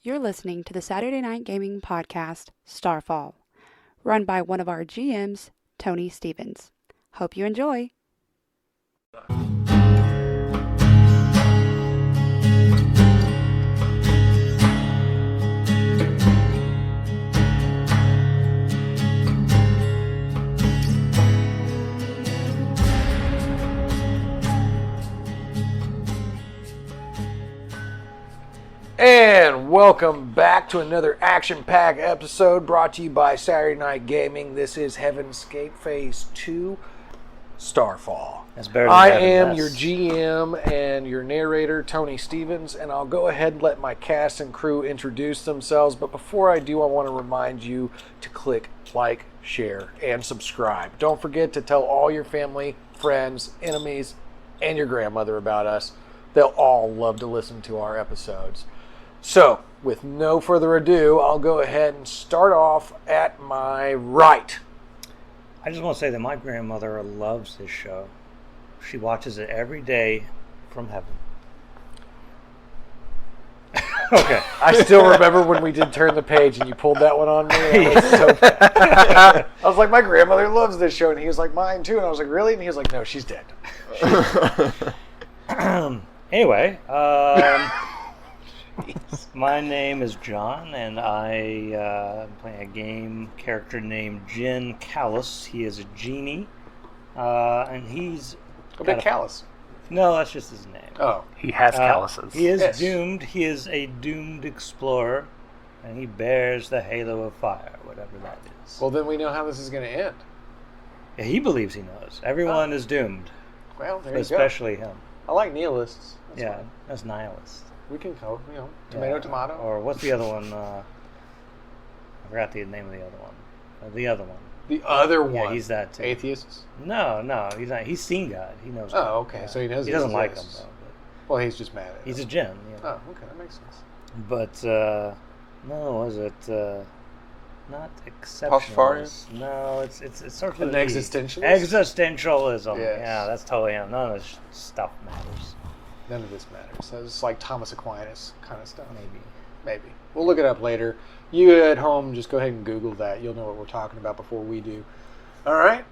You're listening to the Saturday Night Gaming podcast, Starfall, run by one of our GMs, Tony Stevens. Hope you enjoy. And welcome back to another action-packed episode brought to you by Saturday Night Gaming. This is Heavenscape Phase 2, Starfall. That's better than I Heaven, am your GM and your narrator, Tony Stevens, and I'll go ahead and let my cast and crew introduce themselves. But before I do, I want to remind you to click like, share, and subscribe. Don't forget to tell all your family, friends, enemies, and your grandmother about us. They'll all love to listen to our episodes. So, with no further ado, I'll go ahead and start off at my right. I just want to say that my grandmother loves this show. She watches it every day from heaven. Okay. I still remember when we did Turn the Page and you pulled that one on me. I was like, my grandmother loves this show. And he was like, mine too. And I was like, really? And he was like, no, she's dead. Anyway, my name is John, and I am playing a game character named Jin Callus. He is a genie, and he's A bit callous. No, that's just his name. Oh. He has calluses. He is Yes. doomed. He is a doomed explorer, and he bears the halo of fire, whatever that is. Well, then we know how this is going to end. Yeah, he believes he knows. Everyone is doomed, Well, there but you go. especially him. I like nihilists. That's Yeah, fine. that's nihilist. We can go, tomato, Yeah. tomato. Or what's the other one? I forgot the name of the other one. The other one. The other Yeah, one. he's that too. Atheists? No, he's not. He's seen God. He knows God. Oh, okay. Yeah. So he knows He doesn't like him, exists. though. Well, he's just mad at He's a him. djinn. Yeah. Oh, okay. That makes sense. But, no, was it, not exceptionalist? Pastafarian? No, it's sort of An existentialist? Existentialism. Yes. Yeah, that's totally him. None of this stuff matters. None of this matters. So it's like Thomas Aquinas kind of stuff. Maybe. Maybe. We'll look it up later. You at home, just go ahead and Google that. You'll know what we're talking about before we do. All right?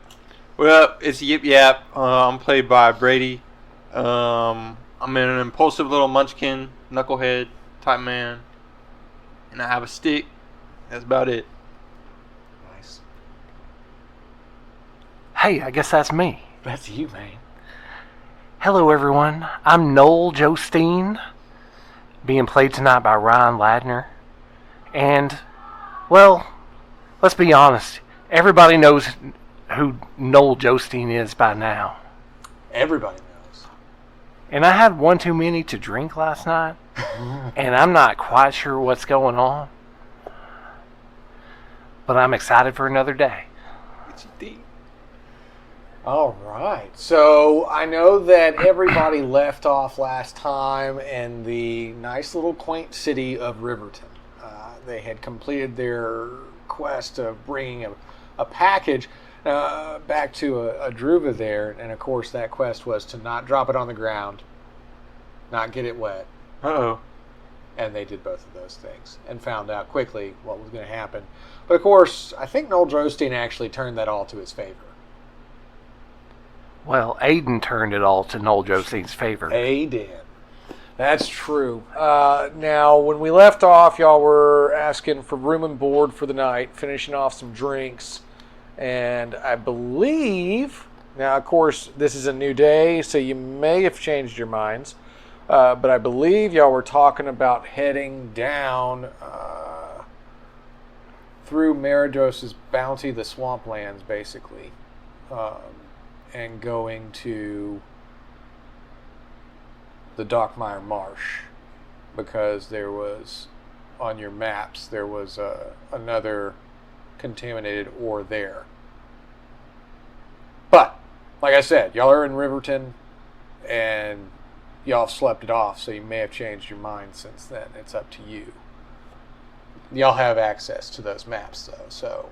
Well, it's Yip Yap. I'm played by Brady. I'm an impulsive little munchkin, knucklehead type man. And I have a stick. That's about it. Nice. Hey, I guess that's me. That's you, man. Hello, everyone. I'm Noel Jostein, being played tonight by Ryan Ladner. And, well, let's be honest. Everybody knows who Noel Jostein is by now. Everybody knows. And I had one too many to drink last night, and I'm not quite sure what's going on. But I'm excited for another day. All right. So I know that everybody left off last time in the nice little quaint city of Riverton. They had completed their quest of bringing a package back to a druva there. And, of course, that quest was to not drop it on the ground, not get it wet. Uh-oh. And they did both of those things and found out quickly what was going to happen. But, of course, I think Noel Drostein actually turned that all to his favor. Well, Aiden turned it all to Noel Jostein's favor. They did. That's true. Now, when we left off, y'all were asking for room and board for the night, finishing off some drinks. And I believe, now, of course, this is a new day, so you may have changed your minds. But I believe y'all were talking about heading down through Meridos's bounty, the swamplands, basically. And going to the Dokkmyr Marsh, because there was, on your maps, there was another contaminated ore there. But, like I said, y'all are in Riverton, and y'all have slept it off, so you may have changed your mind since then. It's up to you. Y'all have access to those maps, though, so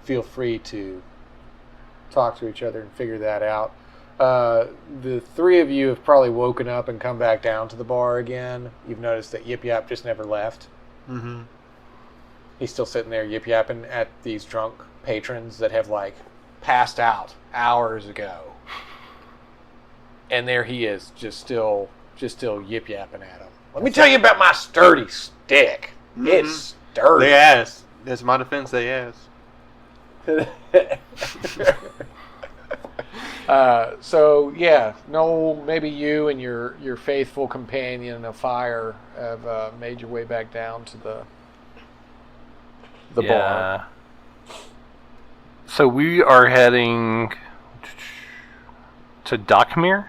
feel free to talk to each other and figure that out. The three of you have probably woken up and come back down to the bar again. You've noticed that Yip Yap just never left. Mm-hmm. He's still sitting there yip yapping at these drunk patrons that have like passed out hours ago. And there he is, just still yip yapping at them. Let me tell you about my sturdy stick. Mm-hmm. It's sturdy. They asked. That's my defense. They asked. So yeah, Noel, maybe you and your faithful companion of fire have made your way back down to the bar. So we are heading to Dokkmyr.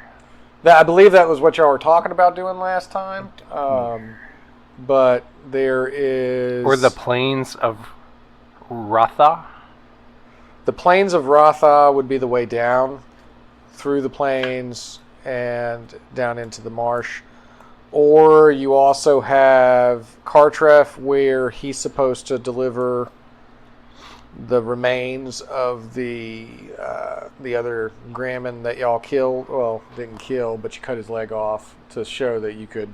I believe that was what y'all were talking about doing last time. But there is... Or the plains of Rotha. The plains of Rotha would be the way down, through the plains and down into the marsh. Or you also have Cartref, where he's supposed to deliver the remains of the other Grammon that y'all killed. Well, didn't kill, but you cut his leg off to show that you could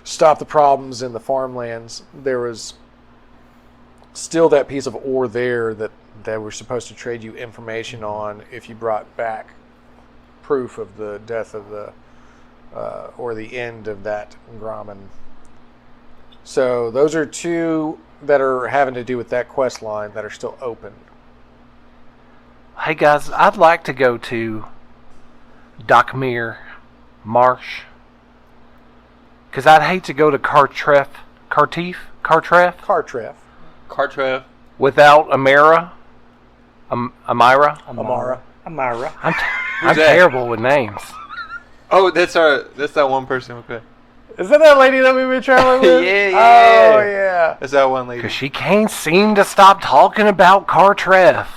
stop the problems in the farmlands. There was still that piece of ore there that they were supposed to trade you information on if you brought back proof of the death of the or the end of that Grommen. So those are two that are having to do with that quest line that are still open. Hey guys, I'd like to go to Dokkmyr Marsh. Because I'd hate to go to Cartref Cartref. without Amara. Amira. Amara. I'm that? terrible with names. Oh, that's that one person. Okay. Is that lady that we've been traveling with? Yeah. Oh, yeah. That's that one lady. Because she can't seem to stop talking about Cartref.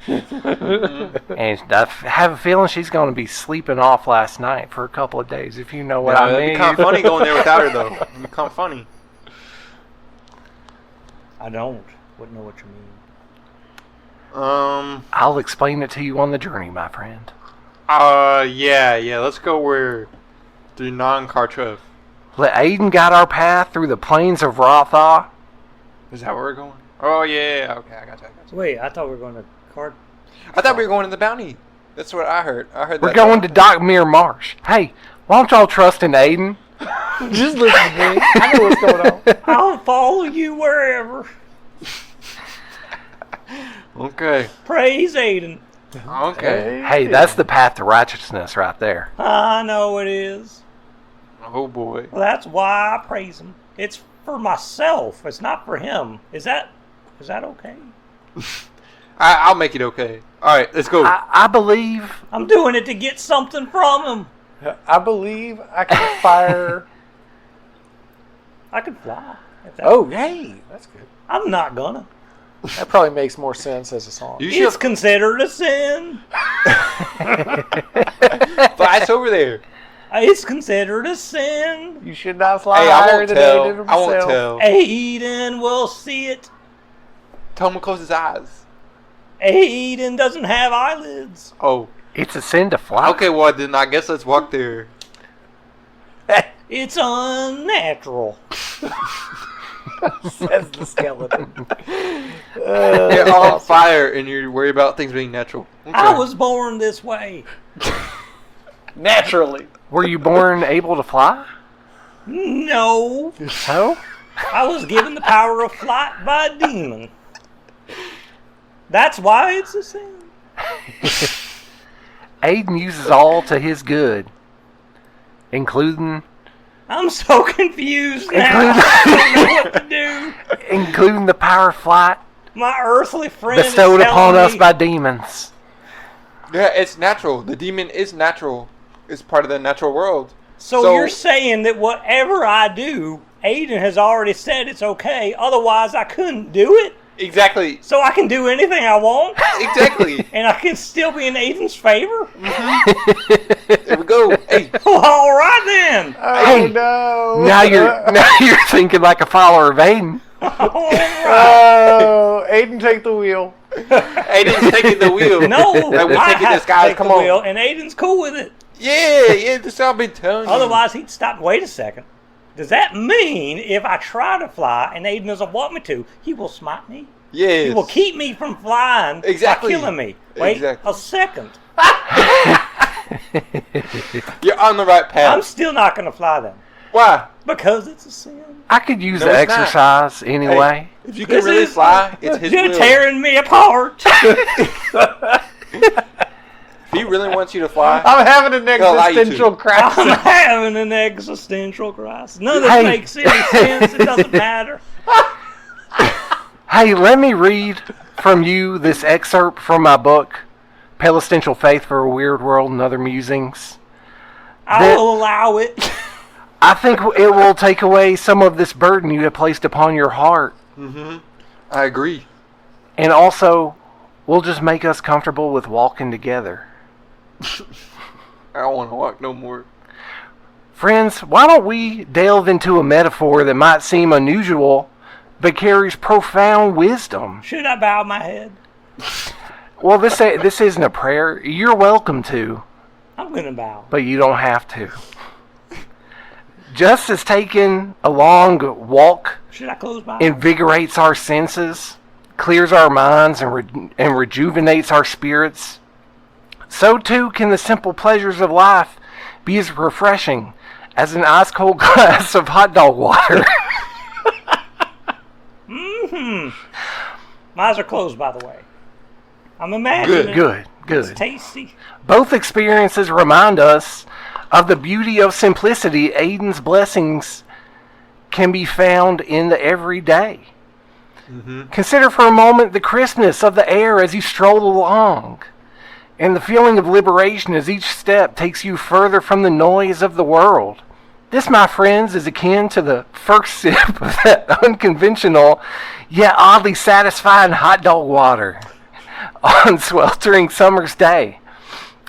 And I have a feeling she's going to be sleeping off last night for a couple of days, if you know what I mean. It'd be kind of funny going there without her, though. It'd be kind of funny. I wouldn't know what you mean. I'll explain it to you on the journey, my friend. Yeah. Let's go through non-Cartref. Let Aiden guide our path through the plains of Rotha. Is that where we're going? Oh, yeah. Okay, I got you. Wait, I thought we were going to I thought we were going to the bounty. That's what I heard. We're going to Dokkmyr Marsh. Hey, why don't y'all trust in Aiden? Just listen to me. I know what's going on. I'll follow you wherever. Okay. Praise Aiden. Okay. Hey, that's the path to righteousness right there. I know it is. Oh, boy. Well, that's why I praise him. It's for myself. It's not for him. Is that okay? I'll make it okay. All right, let's go. I believe... I'm doing it to get something from him. I believe I can fire... I can fly. Hey, that's good. I'm not gonna. That probably makes more sense as a song. It's considered a sin. Fly's over there. It's considered a sin. You should not fly Hey, higher than Aiden himself. I won't tell. Aiden will see it. Tell him to close his eyes. Aiden doesn't have eyelids. Oh. It's a sin to fly. Okay, well, then I guess let's walk there. It's unnatural. Says the skeleton. You're on fire and you're worried about things being natural. Okay. I was born this way. Naturally. Were you born able to fly? No. No? I was given the power of flight by a demon. That's why it's a sin. Aiden uses all to his good, including... I'm so confused now. I don't know what to do. Including the power of flight My earthly friend bestowed is upon telling us me, by demons. Yeah, it's natural. The demon is natural. It's part of the natural world. So you're saying that whatever I do, Aiden has already said it's okay. Otherwise, I couldn't do it. Exactly. So I can do anything I want. Exactly. And I can still be in Aiden's favor. There we go. Hey. Well, all right then. Oh, no. Now you're thinking like a follower of Aiden. Oh, Aiden, take the wheel. Aiden's taking the wheel. No, Like, we're I taking have this, to guys. take Come the on. wheel, and Aiden's cool with it. Yeah, that's what I've been telling you. Otherwise, he'd stop. Wait a second. Does that mean if I try to fly and Aiden doesn't want me to, he will smite me? Yes. He will keep me from flying Exactly. by killing me. Wait Exactly. a second. You're on the right path. I'm still not going to fly then. Why? Because it's a sin. I could use No, the it's not. exercise anyway. If you can really fly, it's his You're will. tearing me apart. If he really wants you to fly, I'm having an He'll allow you to. existential I'm crisis. having an existential crisis. None of this Hey. makes any sense. It doesn't matter. Hey, let me read from you this excerpt from my book, Pelestential Faith for a Weird World and Other Musings. I will allow it. I think it will take away some of this burden you have placed upon your heart, I agree. and also will just make us comfortable with walking together. I don't want to walk no more. Friends, why don't we delve into a metaphor that might seem unusual, but carries profound wisdom? Should I bow my head? Well, this isn't a prayer. You're welcome to, I'm going to bow. but you don't have to. Just as taking a long walk Should I close my eyes? invigorates our senses, clears our minds, and rejuvenates our spirits, so too can the simple pleasures of life be as refreshing as an ice-cold glass of hot dog water. My eyes are closed, by the way. I'm imagining. Good. It's tasty. Both experiences remind us of the beauty of simplicity. Aiden's blessings can be found in the everyday. Consider for a moment the crispness of the air as you stroll along, and the feeling of liberation as each step takes you further from the noise of the world. This, my friends, is akin to the first sip of that unconventional yet oddly satisfying hot dog water on sweltering summer's day.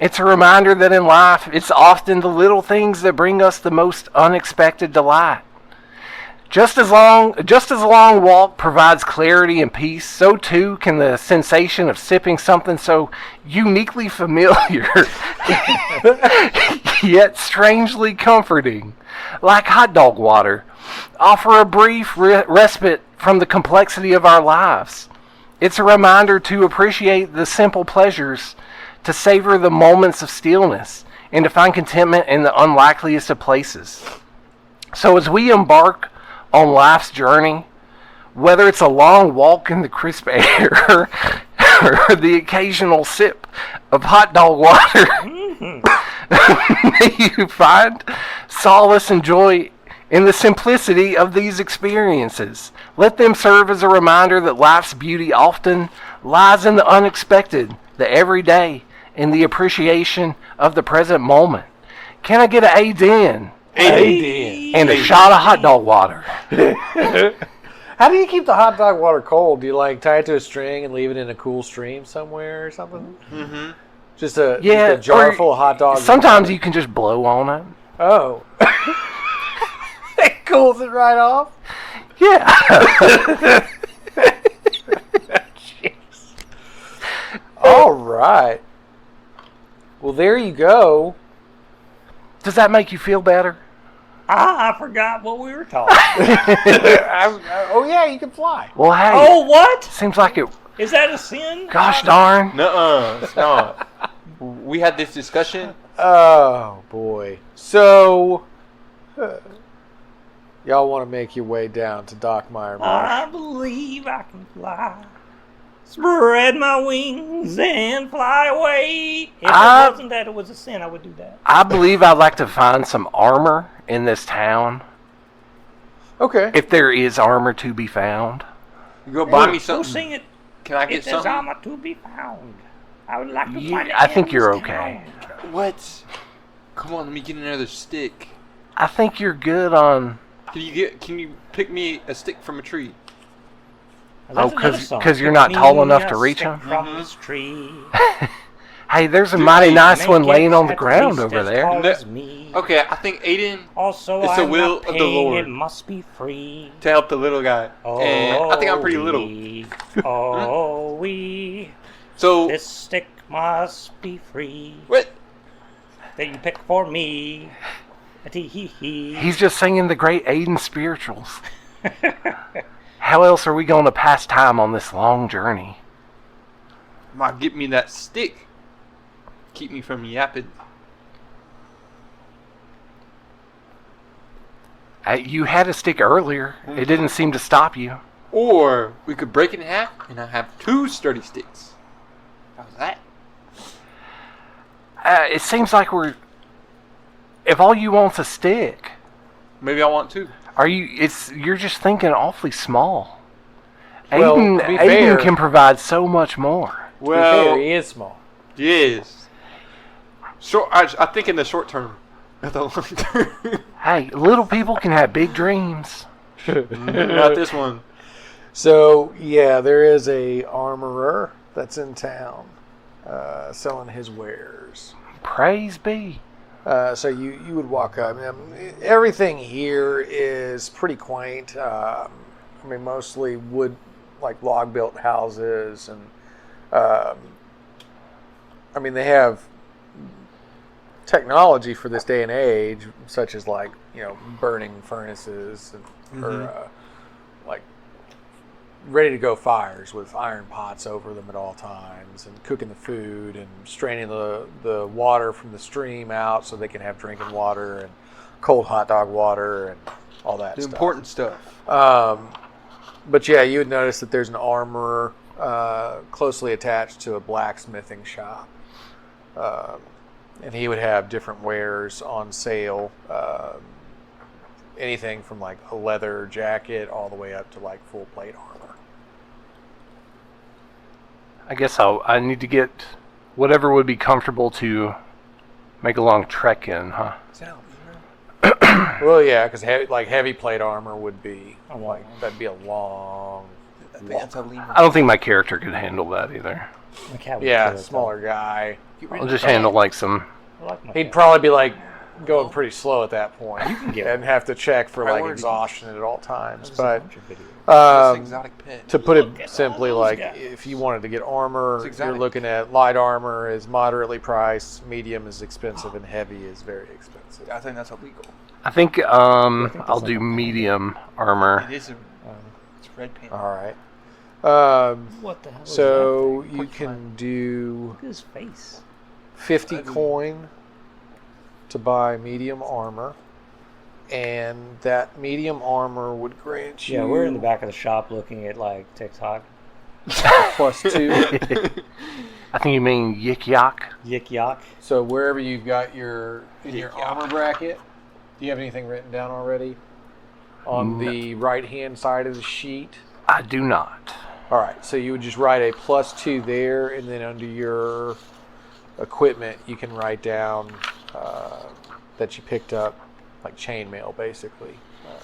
It's a reminder that in life, it's often the little things that bring us the most unexpected delight. Just as a long walk provides clarity and peace, so too can the sensation of sipping something so uniquely familiar, yet strangely comforting, like hot dog water, offer a brief respite from the complexity of our lives. It's a reminder to appreciate the simple pleasures, to savor the moments of stillness, and to find contentment in the unlikeliest of places. So as we embark on life's journey, whether it's a long walk in the crisp air or the occasional sip of hot dog water, may you find solace and joy in the simplicity of these experiences. Let them serve as a reminder that life's beauty often lies in the unexpected, the everyday, and the appreciation of the present moment. Can I get an amen? Aiden. And a shot of hot dog water. How do you keep the hot dog water cold? Do you like tie it to a string and leave it in a cool stream somewhere or something? Mm-hmm. Just a jar full of hot dogs. Sometimes you can just blow on it. Oh. It cools it right off? Yeah. Jeez. All right. Well, there you go. Does that make you feel better? I forgot what we were talking. Oh, yeah, you can fly. Well, hey. Oh, what? Seems like it. Is that a sin? Gosh darn. Nuh-uh, it's not. We had this discussion. Oh, boy. So, y'all want to make your way down to Dokkmyr Marsh? I believe I can fly. Spread my wings and fly away. If it wasn't that it was a sin, I would do that. I believe I'd like to find some armor in this town. Okay. If there is armor to be found. You go buy me Go something. sing it. Can I get It says something? armor to be found. I would like to find it. I think in you're this okay. town. What? Come on, let me get another stick. I think you're good on. Can you pick me a stick from a tree? That's Oh, another song. 'cause you're not Pick tall me enough a to reach stick 'em? From this tree. Hey, there's a Dude, mighty hey, nice Make one it laying on the at ground least over as there. tall No. as me. Okay, I think Aiden Also, It's the I'm will not of the paying, Lord. It must be free. to help the little guy. And I think I'm pretty little. We. So, This stick must be free. what? That you pick for me. Tee-hee-hee. He's just singing the great Aiden spirituals. How else are we going to pass time on this long journey? Might get me that stick. Keep me from yapping. You had a stick earlier. It didn't seem to stop you. Or we could break it in half and I have 2 sturdy sticks. How's that? It seems like we're... If all you want's a stick, Maybe I want 2. you're just thinking awfully small. Well, Aiden, to be fair- Aiden can provide so much more. Well, he is small. yes. I think in the short term. Not the long term. Hey, little people can have big dreams. Not this one. So, yeah, there is a armorer that's in town selling his wares. Praise be. So you would walk up. Everything here is pretty quaint. Mostly wood, like log-built houses, and they have technology for this day and age, such as like burning furnaces or like ready to go fires with iron pots over them at all times, and cooking the food and straining the water from the stream out so they can have drinking water and cold hot dog water and all that The stuff. important stuff. But yeah, you would notice that there's an armorer closely attached to a blacksmithing shop. And he would have different wares on sale. Anything from like a leather jacket all the way up to like full plate armor. I guess I need to get whatever would be comfortable to make a long trek in, huh? Well, yeah, because heavy plate armor would be that'd be a long. I think that's how Lima. I don't think my character could handle that either. The cat would Yeah, kill it, smaller guy. I'll just handle like some... though. I like my He'd cat. probably be like going pretty slow at that point, get and have to check for like Priority. exhaustion at all times. There's a But bunch of videos. This exotic pet. to put Look it at simply, all those like guys. if you wanted to get armor, It's exotic. you're looking at light armor is moderately priced, medium is expensive, and heavy is very expensive. I think that's illegal. I think think I'll that's do like a medium armor. It is it's red paint. All right. What the hell is So that you thing? can do Look at his face. 50 coin to buy medium armor, and that medium armor would grant you Yeah, we're in the back of the shop looking at like TikTok. +2. I think you mean yik yak. Yik yak. So wherever you've got your Yeah. armor bracket, do you have anything written down already on No. the right hand side of the sheet? I do not. All right, so you would just write a +2 there, and then under your equipment, you can write down that you picked up, like chainmail, basically,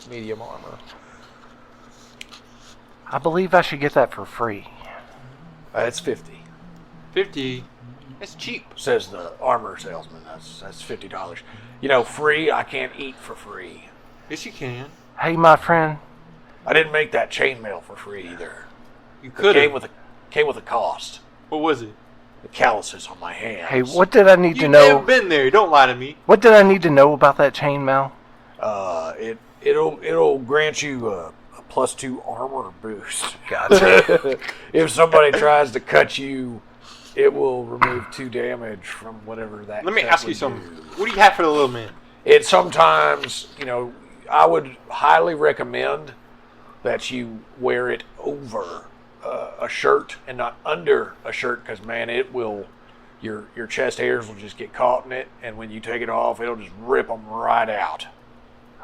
medium armor. I believe I should get that for free. It's 50. 50. It's cheap. Says the armor salesman. That's $50. Free. I can't eat for free. Yes, you can. Hey, my friend. I didn't make that chainmail for free either. You It could came have. with a cost. What was it? The calluses on my hands. Hey, what did I need to You've know? never been there. Don't lie to me. What did I need to know about that chainmail? It'll grant you a +2 armor boost. Gotcha. If somebody tries to cut you, it will remove 2 damage from whatever that. Let me cut ask you would something. do. What do you have for the little man? It sometimes, I would highly recommend that you wear it over a shirt and not under a shirt, because man, it will. Your chest hairs will just get caught in it, and when you take it off, it'll just rip them right out.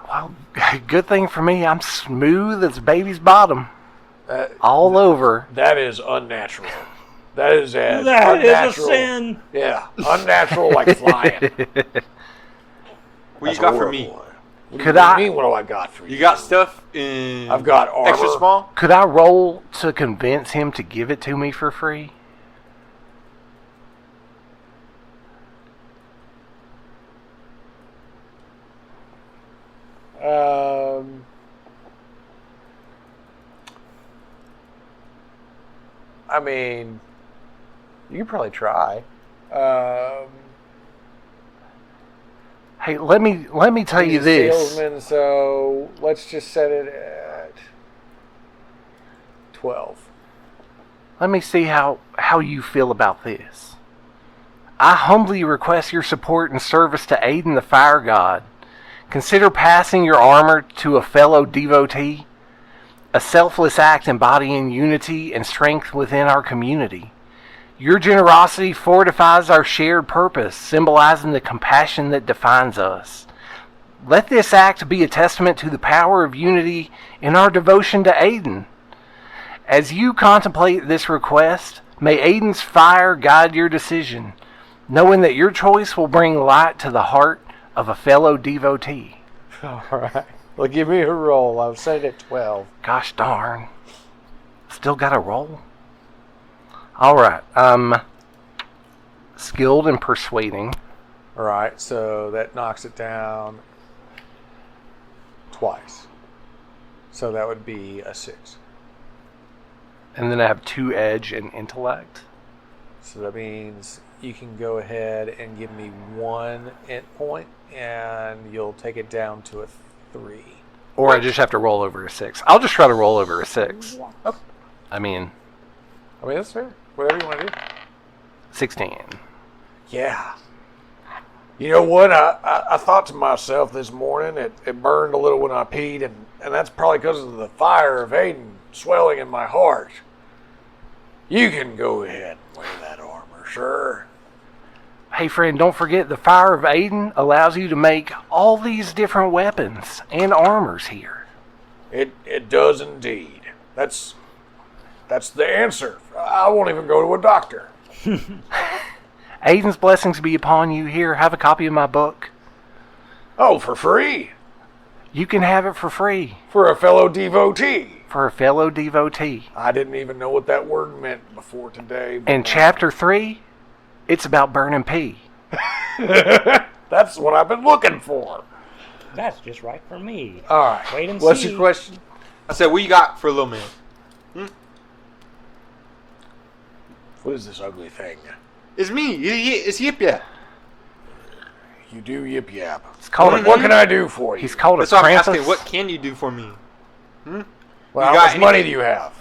Well, good thing for me, I'm smooth as a baby's bottom. All over. That is unnatural. That is as That is unnatural. a sin. Yeah, unnatural like flying. What That's you got for me? horrible. What Could do you I- mean? What do I got for you? You got stuff in. I've got armor. extra small. Could I roll to convince him to give it to me for free? I mean, you could probably try. Hey, let me tell you this. Salesman, so let's just set it at 12. Let me see how you feel about this. I humbly request your support and service to Aiden the Fire God. Consider passing your armor to a fellow devotee, a selfless act embodying unity and strength within our community. Your generosity fortifies our shared purpose, symbolizing the compassion that defines us. Let this act be a testament to the power of unity in our devotion to Aiden. As you contemplate this request, may Aiden's fire guide your decision, knowing that your choice will bring light to the heart of a fellow devotee. All right. Well, give me a roll. I've set it at 12. Gosh darn. Still got a roll? All right. Skilled in persuading. All right, so that knocks it down twice. So that would be a 6. And then I have 2 edge and intellect. So that means you can go ahead and give me 1 int point, and you'll take it down to a 3. Or I just have to roll over a 6. I'll just try to roll over a 6. Okay. I mean, That's fair. Whatever you want to do. 16. Yeah. You know what? I thought to myself this morning, it burned a little when I peed, and that's probably because of the fire of Aiden swelling in my heart. You can go ahead and wear that armor, sir. Hey friend, don't forget the fire of Aiden allows you to make all these different weapons and armors here. It does indeed. That's the answer. I won't even go to a doctor. Aiden's blessings be upon you. Here, have a copy of my book. Oh, for free? You can have it for free. For a fellow devotee. For a fellow devotee. I didn't even know what that word meant before today. In chapter 3, it's about burning pee. That's what I've been looking for. That's just right for me. All right. Wait and What's see. your question? I said, what you got for a little man? What is this ugly thing? It's me. It's Yip Yap. You do yip yap. It's called What can I do for you? He's called That's a why I'm Krampus. asking, what can you do for me? Well, You how got much money anything? do you have?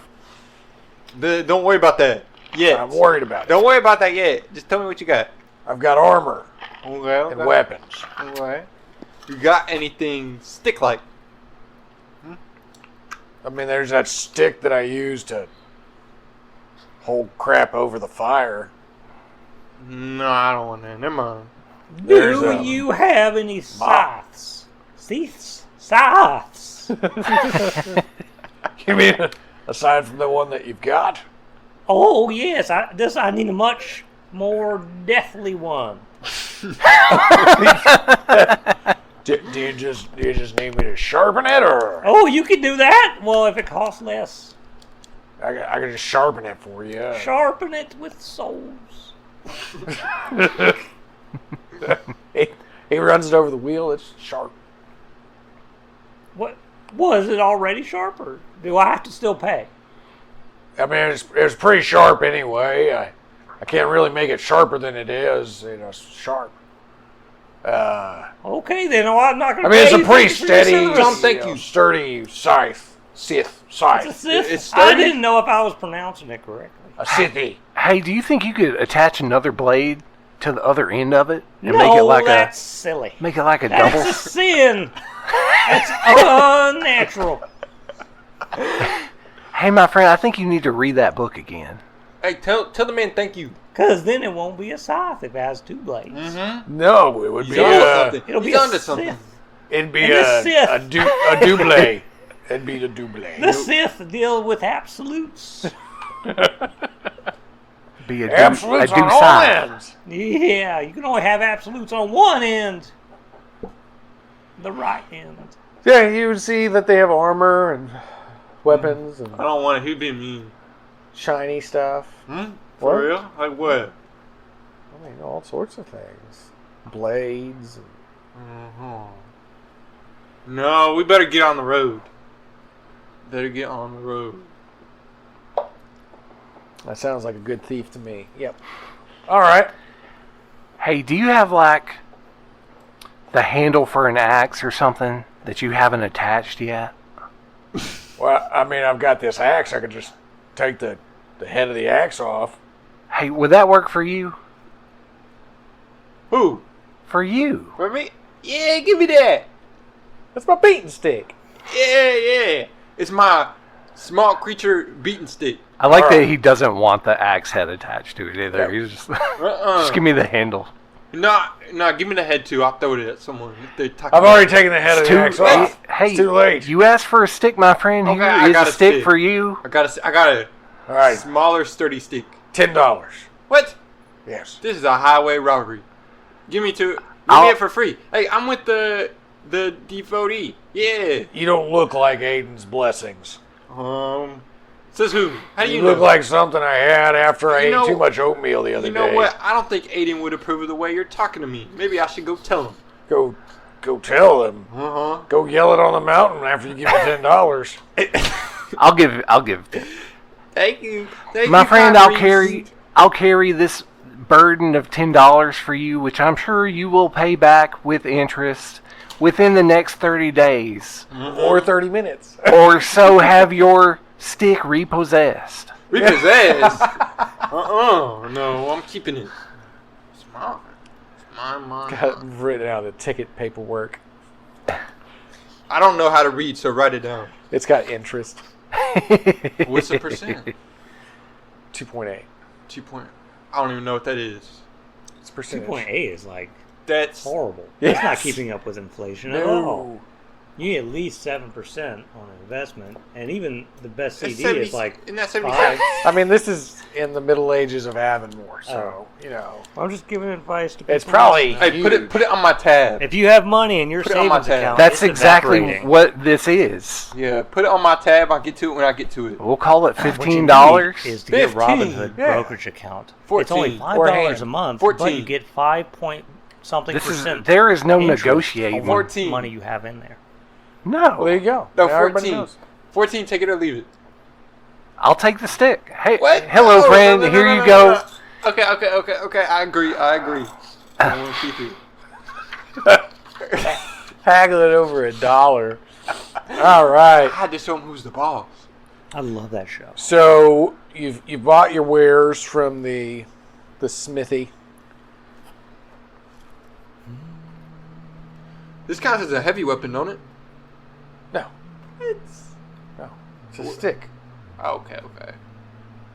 Don't worry about that yet. I'm worried about it. Don't worry about that yet. Just tell me what you got. I've got armor Okay. and weapons. Okay. You got anything stick-like? I mean, there's that stick that I use to hold crap over the fire. No, I don't want that. Never mind. There's, Do you have any scythes? Scythes? You mean aside from the one that you've got? Oh, yes. I need a much more deathly one. Do you just need me to sharpen it, or Oh, you can do that? Well, if it costs less, I can just sharpen it for you? sharpen it with souls. He runs it over the wheel. It's sharp. What? Was it already sharper? Do I have to still pay? I mean, it's pretty sharp anyway. I can't really make it sharper than it is. It's sharp. Okay, then. Oh, I'm not going I to mean, pay it's a pretty for your steady, service. sturdy scythe. Scythe. It's a Sith. It's I sturdy? didn't know if I was pronouncing it correctly. A scythe. Hey, do you think you could attach another blade to the other end of it and No, make it like that's silly. a double? That's a sin. That's unnatural. Hey, my friend, I think you need to read that book again. Hey, tell the man thank you. Because then it won't be a scythe if it has 2 blades. Mm-hmm. No, it would He's be onto something. It'll be He's a onto Sith. something. it'd be And the Sith. a double. It'd be the double. The Sith deal with absolutes. Be a Absolutes do on all side. ends. Yeah, you can only have absolutes on one end. The right end. Yeah, you would see that they have armor and weapons and I don't want it. He'd be mean. shiny stuff. For What? real? Like what? I mean, all sorts of things. Blades. And No, we better get on the road. Better get on the road. That sounds like a good thief to me. Yep. All right. Hey, do you have like the handle for an axe or something that you haven't attached yet? Well, I mean, I've got this axe. I could just take the head of the axe off. Hey, would that work for you? Who? For you? For me? Yeah, give me that. That's my beating stick. Yeah. It's my small creature beating stick. I like that he doesn't want the axe head attached to it either. Yeah. He's just, just give me the handle. No, give me the head too. I'll throw it at someone. I've already taken the head of the axe off. Hey, it's too late. You asked for a stick, my friend. Okay, Here I is got a a stick stick. for you. I got a All right. smaller, sturdy stick. $10. What? Yes. This is a highway robbery. Give me it for free. Hey, I'm with the devotee. Yeah. You don't look like Aiden's blessings. Says who? How do You you look know? like something I had after I You know- ate too much oatmeal the other You know day. what? I don't think Aiden would approve of the way you're talking to me. Maybe I should go tell him. Go tell them. Uh-huh. Go yell it on the mountain after you give me $10. I'll give it. Thank you. My friend, I'll carry this burden of $10 for you, which I'm sure you will pay back with interest within the next 30 days. Or 30 minutes. Or so have your stick repossessed. Repossessed? No, I'm keeping it. It's mine. It's mine. Got written out the ticket paperwork. I don't know how to read, so write it down. It's got interest. What's the percent? 2.8. 2 point. I don't even know what that is. It's percentage. 2.8 is like That's horrible. Yes. It's not keeping up with inflation at all. No. You need at least 7% on an investment, and even the best that's CD 70, is like isn't that 75? 5. I mean, this is in the Middle Ages of Avonmore, so, Oh. you know. I'm just giving advice to people. It's probably Hey, put it on my tab. If you have money in your Put it on my savings tab. account, That's it's exactly evaporating. what this is. Yeah, put it on my tab. I'll get to it when I get to it. We'll call it What you $15. need is to get 15, Robinhood yeah. brokerage account. 14, It's only or $5 hand. a month, 14. but you get 5 something This is percent. there is no interest negotiating. on 14. money you have in there. Well, No, there you go. No, Now everybody 14. knows. 14, take it or leave it. I'll take the stick. Hey, What? hello, No, friend. no, no, Here no, you no, go. no. Okay. I agree. I want to keep it. Haggle it over $1. All right. I had to show him who's the boss. I love that show. So you've bought your wares from the smithy. This counts as a heavy weapon, don't it? No, It's it's a stick. okay.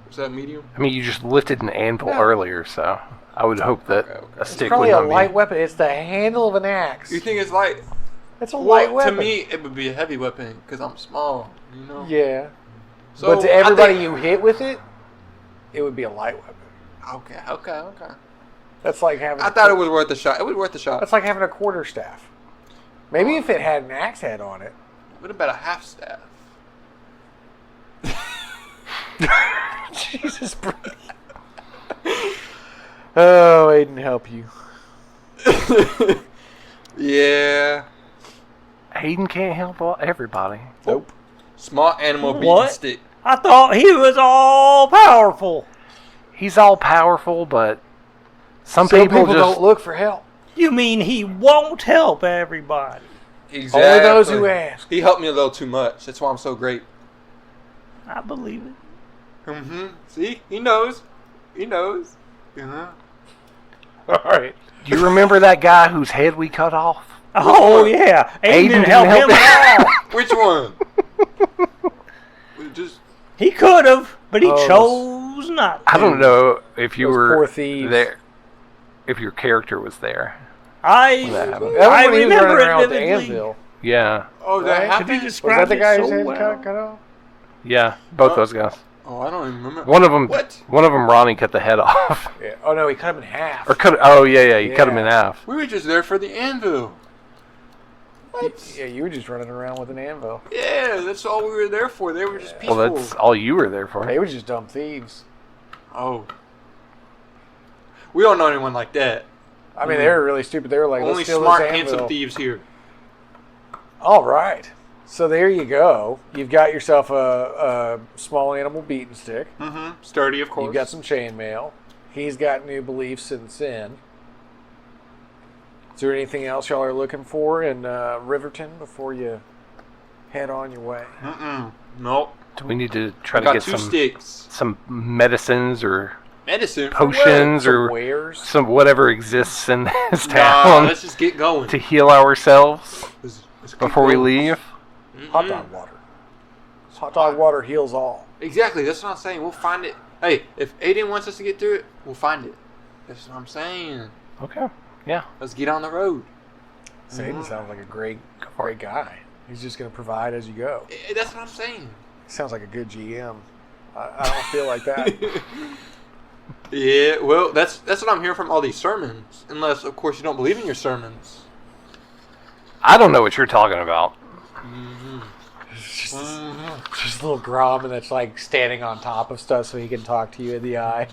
Was that medium? I mean, you just lifted an anvil earlier, so I would hope that Okay. a It's stick probably would a not light be. weapon. It's the handle of an axe. You think it's light? It's a light weapon. To me, it would be a heavy weapon because I'm small. You know. Yeah. So but to I everybody think- you hit with it, it would be a light weapon. Okay. That's like having. I thought it was worth a shot. It was worth a shot. That's like having a quarterstaff. Maybe if it had an axe head on it. What about a half staff? Jesus. Oh, Aiden, help you. Yeah. Hayden can't help everybody. Nope. Small animal beating What? stick. I thought he was all powerful. He's all powerful, but some Some people, people just don't look for help. You mean he won't help everybody? Exactly. Only those who ask. He helped me a little too much. That's why I'm so great. I believe it. See? He knows. Uh-huh. All right. Do you remember that guy whose head we cut off? Oh, yeah. Aiden didn't help him at all. Which one? Just He could have, but he Oh, chose not to. I don't know if you Those were poor thieves. there, if your character was there. I That was I when he was remember running it around with the vividly. anvil. Yeah, oh, that Right? Could happened. you Was describe that the it guy so whose head well? cut off? yeah, both those guys. Oh, I don't even remember. One of them, What? Ronnie cut the head off, Yeah. Oh no, he cut him in half. or cut. Oh yeah, you cut him in Yeah. half. We were just there for the anvil. What? Yeah, you were just running around with an anvil. Yeah, that's all we were there for. They were just peaceful. Well, that's all you were there for. They were just dumb thieves. Oh. We don't know anyone like that. I mean, they were really stupid. They were like, Only let's steal smart, this handsome anvil. thieves here. All right. So there you go. You've got yourself a small animal beating stick. Mm-hmm. Sturdy, of course. You've got some chainmail. He's got new beliefs in sin. Is there anything else y'all are looking for in Riverton before you head on your way? Nope. Do we need to try to got get 2 sticks. some medicines or Medicine? potions Some or wares? some whatever exists in this town Let's just get going. to heal ourselves Let's get before we going. leave? Hot dog water. Hot dog water heals all. Exactly, that's what I'm saying. We'll find it. Hey, if Aiden wants us to get through it, we'll find it. That's what I'm saying. Okay. Yeah. Let's get on the road. Satan sounds like a great guy. He's just going to provide as you go. That's what I'm saying. He sounds like a good GM. I don't feel like that. Yeah, well, that's what I'm hearing from all these sermons. Unless, of course, you don't believe in your sermons. I don't know what you're talking about. It's just a little Gromman that's like standing on top of stuff so he can talk to you in the eye.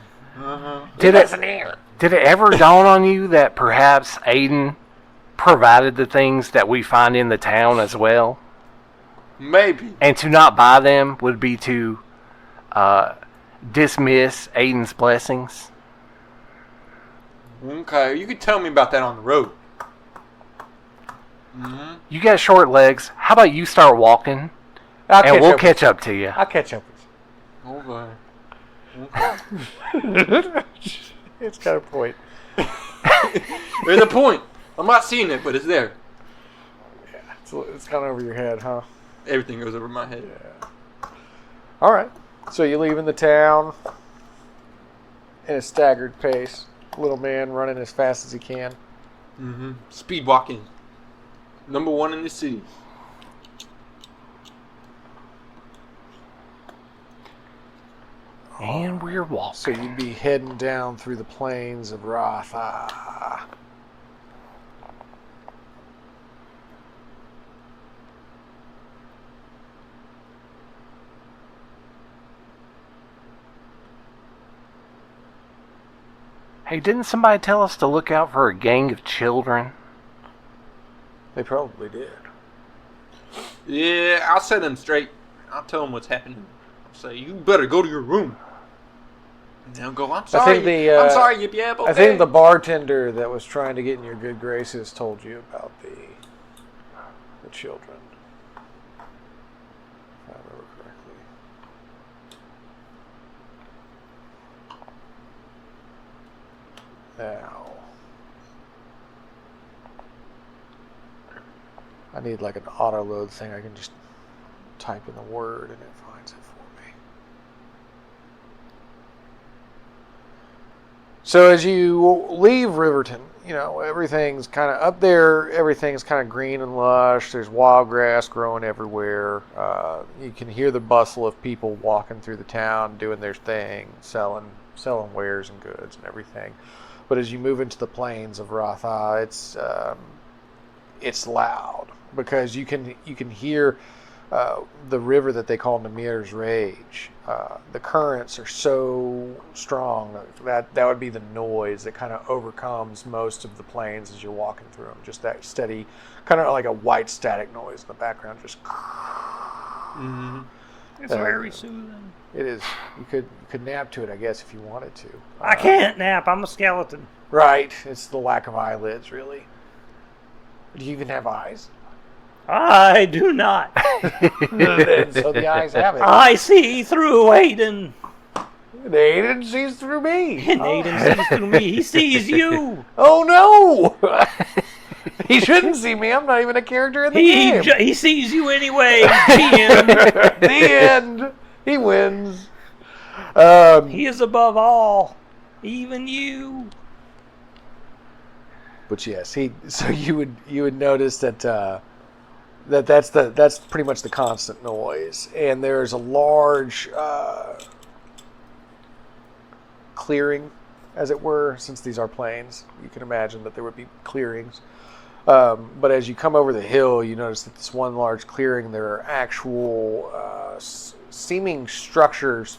Did it ever dawn on you that perhaps Aiden provided the things that we find in the town as well? Maybe. And to not buy them would be to dismiss Aiden's blessings? Okay, you could tell me about that on the road. You got short legs. How about you start walking, and we'll catch up to you. I'll catch up with Okay. you. It's got a point. There's a point. I'm not seeing it, but it's there. Yeah, it's gone over your head, huh? Everything goes over my head. Yeah. All right. So you leave in the town in a staggered pace. Little man running as fast as he can. Speed walking. Number 1 in the city. And we're walking. So you'd be heading down through the plains of Rotha. Hey, didn't somebody tell us to look out for a gang of children? They probably did. Yeah, I'll set them straight. I'll tell them what's happening. I'll say, you better go to your room. And they'll go, I'm sorry. I'm sorry, you be able. I think the bartender that was trying to get in your good graces told you about the children. If I remember correctly. Now, I need like an auto load thing. I can just type in the word and it finds it for me. So as you leave Riverton, you know, everything's kind of up there. Everything's kind of green and lush. There's wild grass growing everywhere. You can hear the bustle of people walking through the town, doing their thing, selling wares and goods and everything. But as you move into the plains of Rotha, it's loud because you can hear the river that they call Nimir's Rage. The currents are so strong that would be the noise that kind of overcomes most of the plains as you're walking through them. Just that steady, kind of like a white static noise in the background. Just. It's very soothing. It is. You could nap to it, I guess, if you wanted to. I can't nap. I'm a skeleton. Right. It's the lack of eyelids, really. Do you even have eyes? I do not. So the eyes have it. I see through Aiden. Aiden sees through me. And Aiden sees through me. He sees you. Oh, no. He shouldn't see me. I'm not even a character in the game. He sees you anyway. GM. The end. He wins. He is above all. Even you. But yes, so you would notice that that's pretty much the constant noise, and there's a large clearing, as it were. Since these are plains, you can imagine that there would be clearings. But as you come over the hill, you notice that this one large clearing, there are actual seeming structures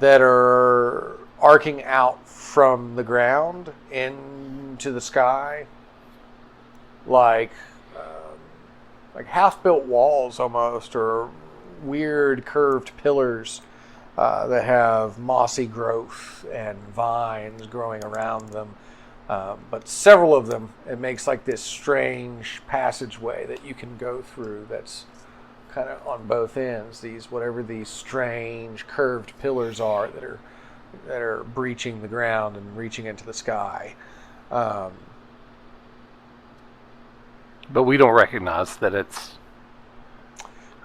that are arcing out from the ground into the sky, like like half-built walls almost, or weird curved pillars that have mossy growth and vines growing around them. But several of them, it makes like this strange passageway that you can go through that's kind of on both ends. Whatever these strange curved pillars are that are breaching the ground and reaching into the sky. But we don't recognize that it's...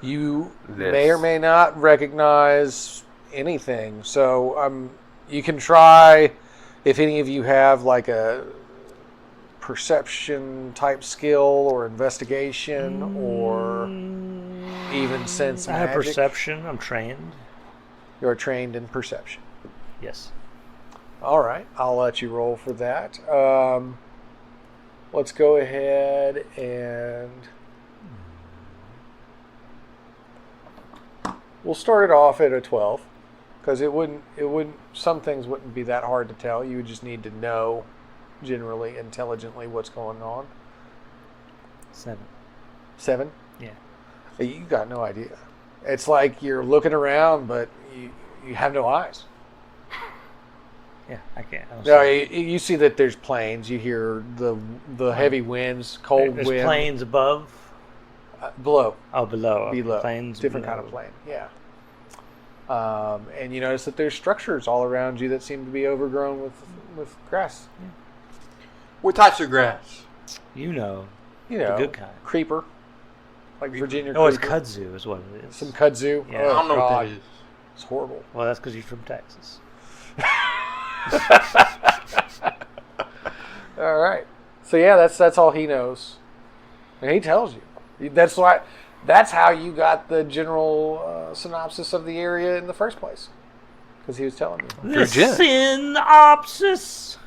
You may or may not recognize anything. So you can try, if any of you have like a perception type skill or investigation or even sense magic. I have perception. I'm trained. You're trained in perception. Yes. All right. I'll let you roll for that. Let's go ahead and we'll start it off at a 12, because some things wouldn't be that hard to tell. You would just need to know generally, intelligently what's going on. 7. 7? Yeah. You got no idea. It's like you're looking around, but you have no eyes. Yeah, I can't. No, you see that there's planes. You hear the heavy winds, cold There's wind. planes above? Below. Oh, below. Below. Planes Different below. kind of plane, yeah. And you notice that there's structures all around you that seem to be overgrown with grass. Yeah. What types of grass? You know, the good kind. Creeper. Like Virginia Oh, it's creeper. kudzu is what it is. Some kudzu. Yeah. Oh, I don't know God. what that is. It's horrible. Well, that's because you're from Texas. All right. So yeah, that's all he knows, and he tells you. That's how you got the general synopsis of the area in the first place, because he was telling you. The synopsis.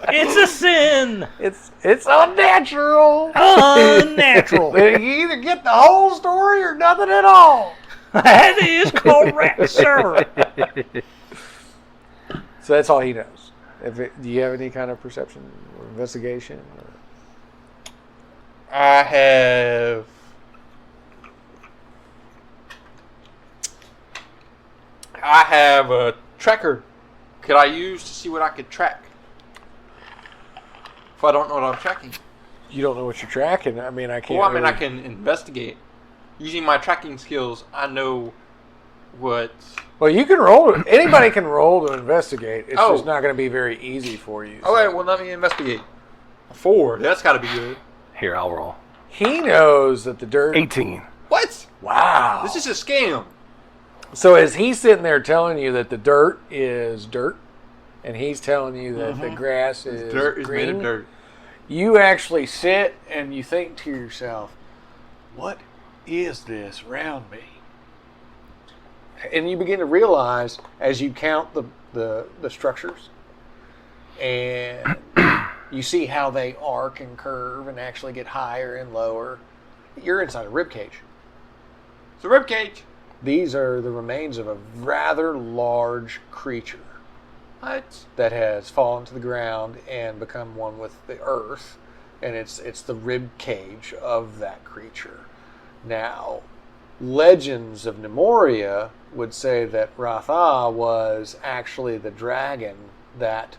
It's a sin. It's unnatural. Unnatural. You either get the whole story or nothing at all. That is correct, sir. So that's all he knows. Do you have any kind of perception or investigation? I have a tracker. Could I use to see what I could track? If I don't know what I'm tracking. You don't know what you're tracking. I mean, I can't. Well, I mean, I can investigate. Using my tracking skills, I know what... Well, you can roll. Anybody can roll to investigate. It's Oh. just not going to be very easy for you. Oh, wait, well, let me investigate. 4. That's got to be good. Here, I'll roll. He knows that the dirt... 18. What? Wow. This is a scam. So as he's sitting there telling you that the dirt is dirt, and he's telling you that the grass is Dirt is green, made of dirt. you actually sit and you think to yourself, what is this around me? And you begin to realize as you count the structures and you see how they arc and curve and actually get higher and lower, you're inside a ribcage. It's a ribcage. These are the remains of a rather large creature What? that has fallen to the ground and become one with the earth, and it's the rib cage of that creature. Now, legends of Nimoria would say that Ratha was actually the dragon that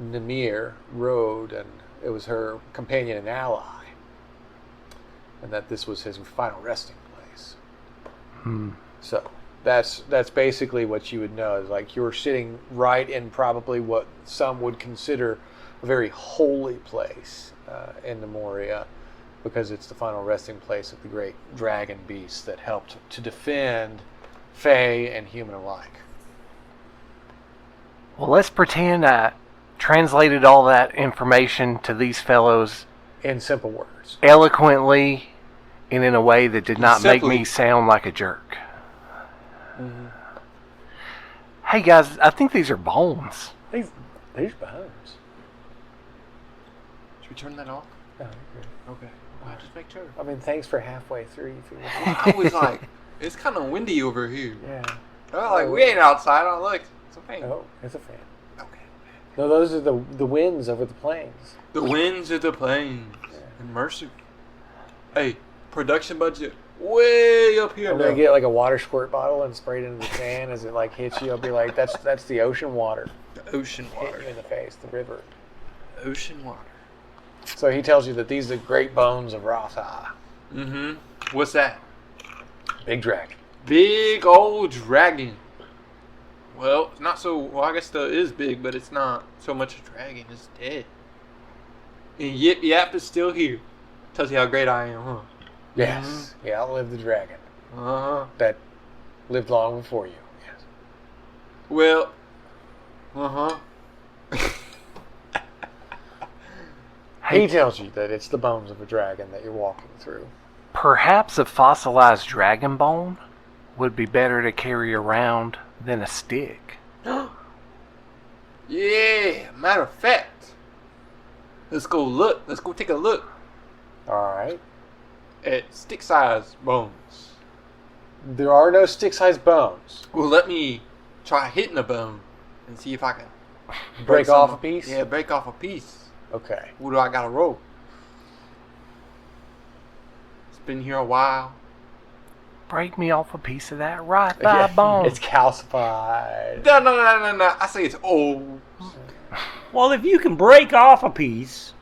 Nimoria rode, and it was her companion and ally, and that this was his final resting place. So that's basically what you would know. Is like you're sitting right in probably what some would consider a very holy place in Nimoria, because it's the final resting place of the great dragon beast that helped to defend Fae and human alike. Well, let's pretend I translated all that information to these fellows In simple words. eloquently and in a way that did not make Simply. me sound like a jerk. Hey guys, I think these are bones. These bones. Should we turn that off? Oh, Okay. I'll just make sure. I mean, thanks for halfway through. You feel I was like, it's kind of windy over here. yeah. Oh, like, we ain't outside. Oh, look. It's a fan. Oh, it's a fan. Okay. No, those are the winds over the plains. The winds of the plains. Immersive. Hey, production budget way up here. I'm gonna get like a water squirt bottle and spray it into the can as it like hits you. I'll be like, that's the ocean water. The ocean water. Hit you in the face, the river. Ocean water. So he tells you that these are the great bones of Rotha. Mm-hmm. What's that? Big dragon. Big old dragon. Well, it's not so. Well, I guess it is big, but it's not so much a dragon. It's dead. And Yip Yap is still here. Tells you how great I am, huh? Yes. Mm-hmm. He outlived the dragon. Uh-huh. That lived long before you. Yes. Well. Uh-huh. He tells you that it's the bones of a dragon that you're walking through. Perhaps a fossilized dragon bone would be better to carry around than a stick. Yeah, matter of fact. Let's go look. Let's go take a look Alright. at stick-sized bones. There are no stick-sized bones. Well, let me try hitting a bone and see if I can Break off a piece? Yeah, break off a piece. Okay. What do I gotta roll? It's been here a while. Break me off a piece of that right thigh bone. It's calcified. No. I say it's old. Well, if you can break off a piece,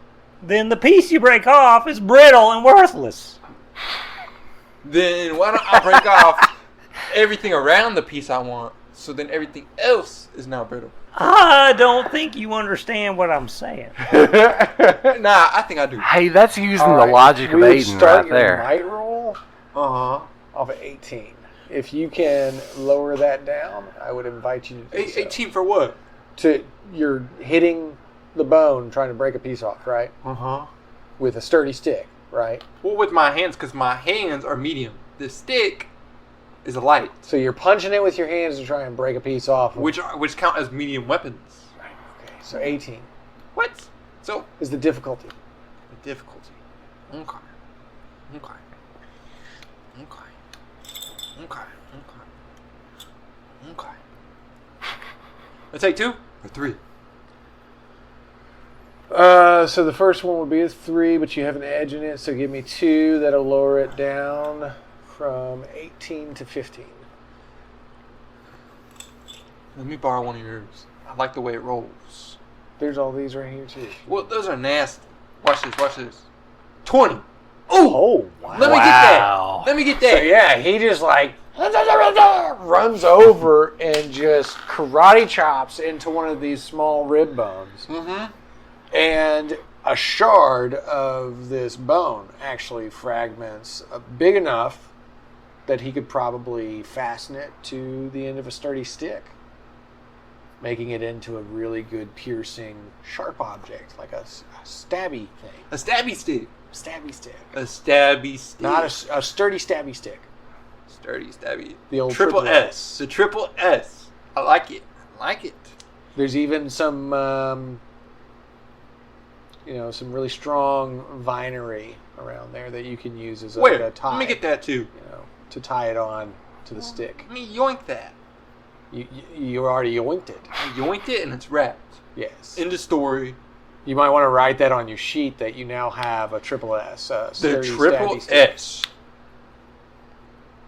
then the piece you break off is brittle and worthless. Then why don't I break off everything around the piece I want, so then everything else is now brittle? I don't think you understand what I'm saying. Nah, I think I do. Hey, that's using All the right. logic of We would Aiden start right your there. might roll Uh-huh. off of 18. If you can lower that down, I would invite you to do so. 18 for what? You're hitting the bone, trying to break a piece off, right? Uh-huh. With a sturdy stick, right? Well, with my hands, because my hands are medium. The stick is a light, So you're punching it with your hands to try and break a piece off. which count as medium weapons. Right, okay, so 18 What? So, is the difficulty. the difficulty. Okay. I take 2 or 3. So the first one would be a 3, but you have an edge in it, so give me 2. That'll lower it down from 18 to 15. Let me borrow one of yours. I like the way it rolls. There's all these right here, too. Well, those are nasty. Watch this. 20. Oh, wow. Let me get that. So yeah, he just like runs over and just karate chops into one of these small rib bones. Mm-hmm. And a shard of this bone actually fragments big enough that he could probably fasten it to the end of a sturdy stick, making it into a really good piercing sharp object, like a stabby thing. A stabby stick. Stabby stick. A stabby stick. Not a sturdy stabby stick. Sturdy stabby. The old triple triple S. The triple S. I like it. There's even some, some really strong vinery around there that you can use as a tie. Let me get that too. To tie it on to the stick. Let me yoink that. You already yoinked it. I yoinked it and it's wrapped. Yes. End of story. You might want to write that on your sheet that you now have a triple S. The sturdy triple stabby stick. S.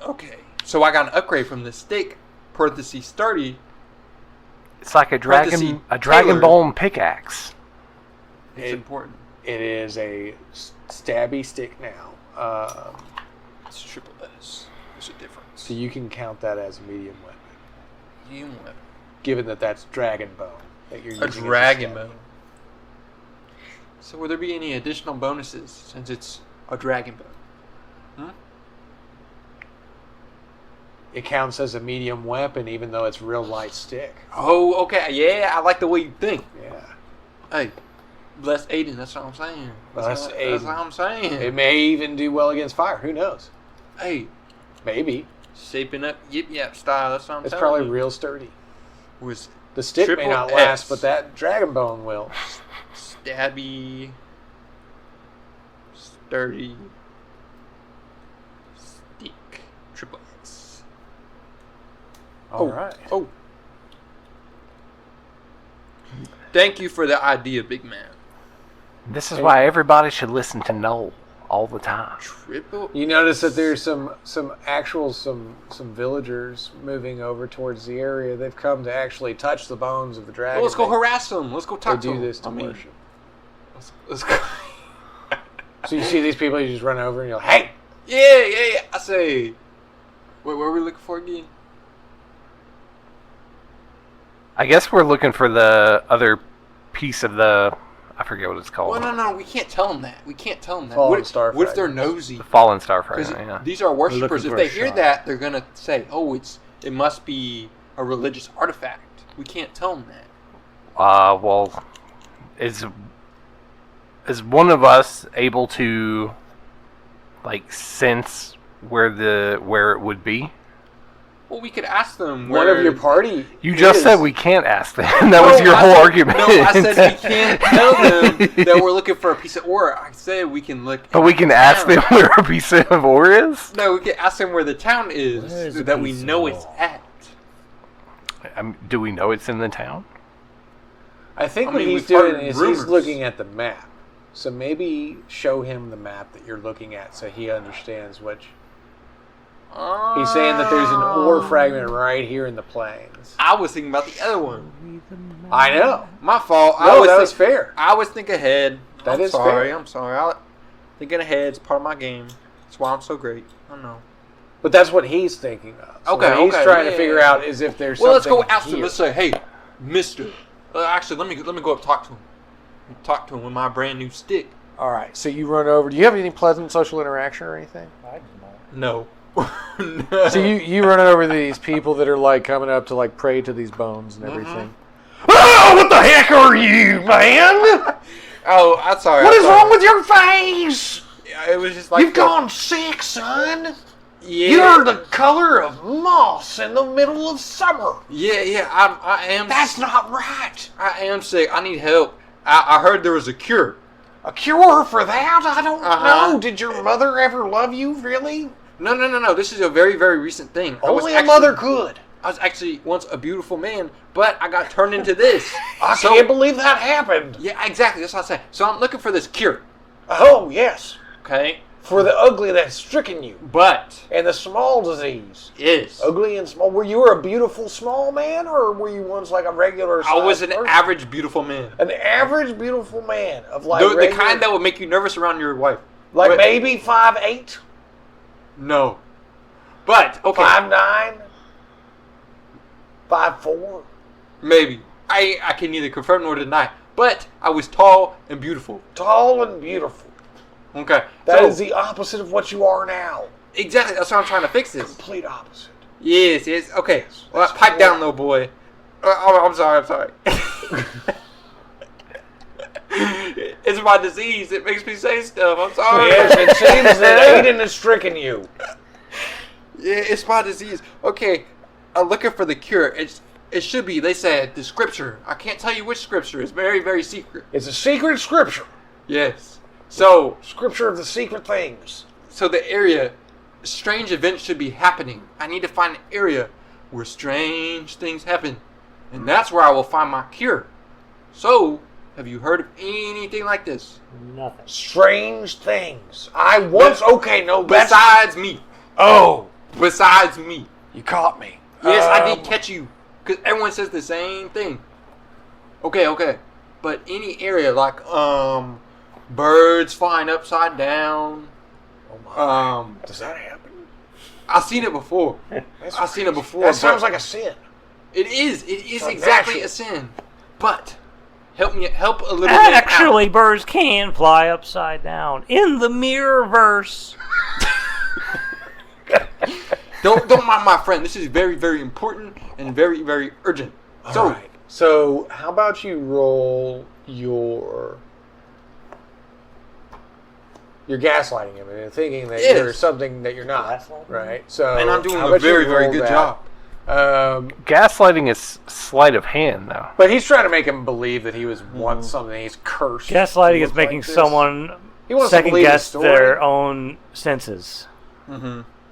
Okay. So I got an upgrade from the stick, parentheses sturdy. It's like a dragon tailored. bone pickaxe. It's important. It is a stabby stick now. It's triple S. There's a difference. So you can count that as a medium weapon, Medium weapon. given that that's dragon bone that you're using. A as dragon stabby. bone. So will there be any additional bonuses since it's a dragon bone? It counts as a medium weapon, even though it's real light stick. Oh, okay. Yeah, I like the way you think. Yeah. Hey, bless Aiden. That's what I'm saying. Bless That's Aiden. what I'm saying. It may even do well against fire. Who knows? Hey, Maybe. shaping up Yip Yap style. That's what I'm It's telling probably you. real sturdy. Was The stick may Triple not S. last, but that dragon bone will. stabby, sturdy, stick, triple X. All right. Oh. Thank you for the idea, big man. This is why everybody should listen to Noel all the time. Triple. You notice that there's some villagers moving over towards the area. They've come to actually touch the bones of the dragon. Well, let's go harass them. Let's go talk to them. They do this to worship. Let's go. So you see these people, you just run over and you're like, hey! Yeah. I say, wait, what are we looking for again? I guess we're looking for the other piece of the... I forget what it's called. Well, no, we can't tell them that. Fallen star What if they're fragments. nosy? The fallen star Because fragment, yeah. these are worshippers. Looking If for they a hear shot. that, they're gonna say, "Oh, it must be a religious artifact." We can't tell them that. Well, is one of us able to, like, sense where it would be? Well, we could ask them. One of your party. You just is. said we can't ask them. That was your whole argument. No, I said we can't tell them that we're looking for a piece of ore. I said we can look. But we can ask them where a piece of ore is? No, we can ask them where the town is, Where is so a that we piece of know ore? it's at. Do we know it's in the town? I think I what mean, he's we've doing heard is rumors. he's looking at the map. So maybe show him the map that you're looking at so he understands which... He's saying that there's an ore fragment right here in the plains. I was thinking about the other one. I know. My fault. No, that was fair. I was thinking ahead. That is sorry. fair. I'm sorry. Thinking ahead is part of my game. That's why I'm so great. I know. But that's what he's thinking of. So Okay, what he's okay, trying yeah, to figure yeah. out is if there's Well, let's something go ask him. here. Let's say, hey, Mister. Actually, let me go up and talk to him. Talk to him with my brand new stick. All right, so you run over. Do you have any pleasant social interaction or anything? No. No. So you run over these people that are like coming up to like pray to these bones and everything. Oh, what the heck are you, man? Oh, I'm sorry. What I'm is sorry. wrong with your face? Yeah, it was just like You've gone sick, son. Yeah. You're the color of moss in the middle of summer. Yeah. I am. That's not right. I am sick. I need help. I heard there was a cure. A cure for that? I don't Uh-huh. know. Did your mother ever love you, really? No. This is a very, very recent thing. Only a mother could. I was actually once a beautiful man, but I got turned into this. I can't believe that happened. Yeah, exactly. That's what I said. So I'm looking for this cure. Oh, yes. Okay. For the ugly that's stricken you. But And the small disease. is Ugly and small. Were you a beautiful small man, or were you once like a regular I was sized an person? average beautiful man. An average beautiful man of like The regular- kind that would make you nervous around your wife. like Wait. maybe 5'8", No. But okay. 5'9", 5'4". Maybe. I can neither confirm nor deny. But I was tall and beautiful. Tall and beautiful. Okay. That so, is the opposite of what you are now. exactly. That's why I'm trying to fix this. Complete opposite. Yes. Okay. Well, That's pipe cool. down, little boy. I'm sorry. It's my disease. It makes me say stuff. I'm sorry. Yes, it seems that Aiden has stricken you. Yeah, it's my disease. Okay, I'm looking for the cure. It should be, they said, the scripture. I can't tell you which scripture. It's very, very secret. It's a secret scripture. Yes. So Scripture of the secret things. the area, strange events should be happening. I need to find an area where strange things happen. And that's where I will find my cure. So, have you heard of anything like this? Nothing. Strange things. I once... Okay, no, that's... Besides me. Oh, Besides me. you caught me. Yes, I did catch you. Because everyone says the same thing. Okay. But any area like, birds flying upside down. Oh my. Does that happen? I've seen it before. That's I've seen it crazy. before. That but sounds like a sin. It is. It is It's exactly unnatural. a sin. But help a little bit out. Actually, birds can fly upside down in the mirrorverse. Don't mind my friend. This is very, very important and very, very urgent. So, All right. So, how about you roll your... You're gaslighting him and thinking that Yes. you're something that you're not, Gaslighting? right? So, and I'm doing how a about you very, very roll good that? job. Gaslighting is sleight of hand, though. But he's trying to make him believe that he was once something. He's cursed. Gaslighting to is look making like this. someone He wants to second believe the guess story. their own senses.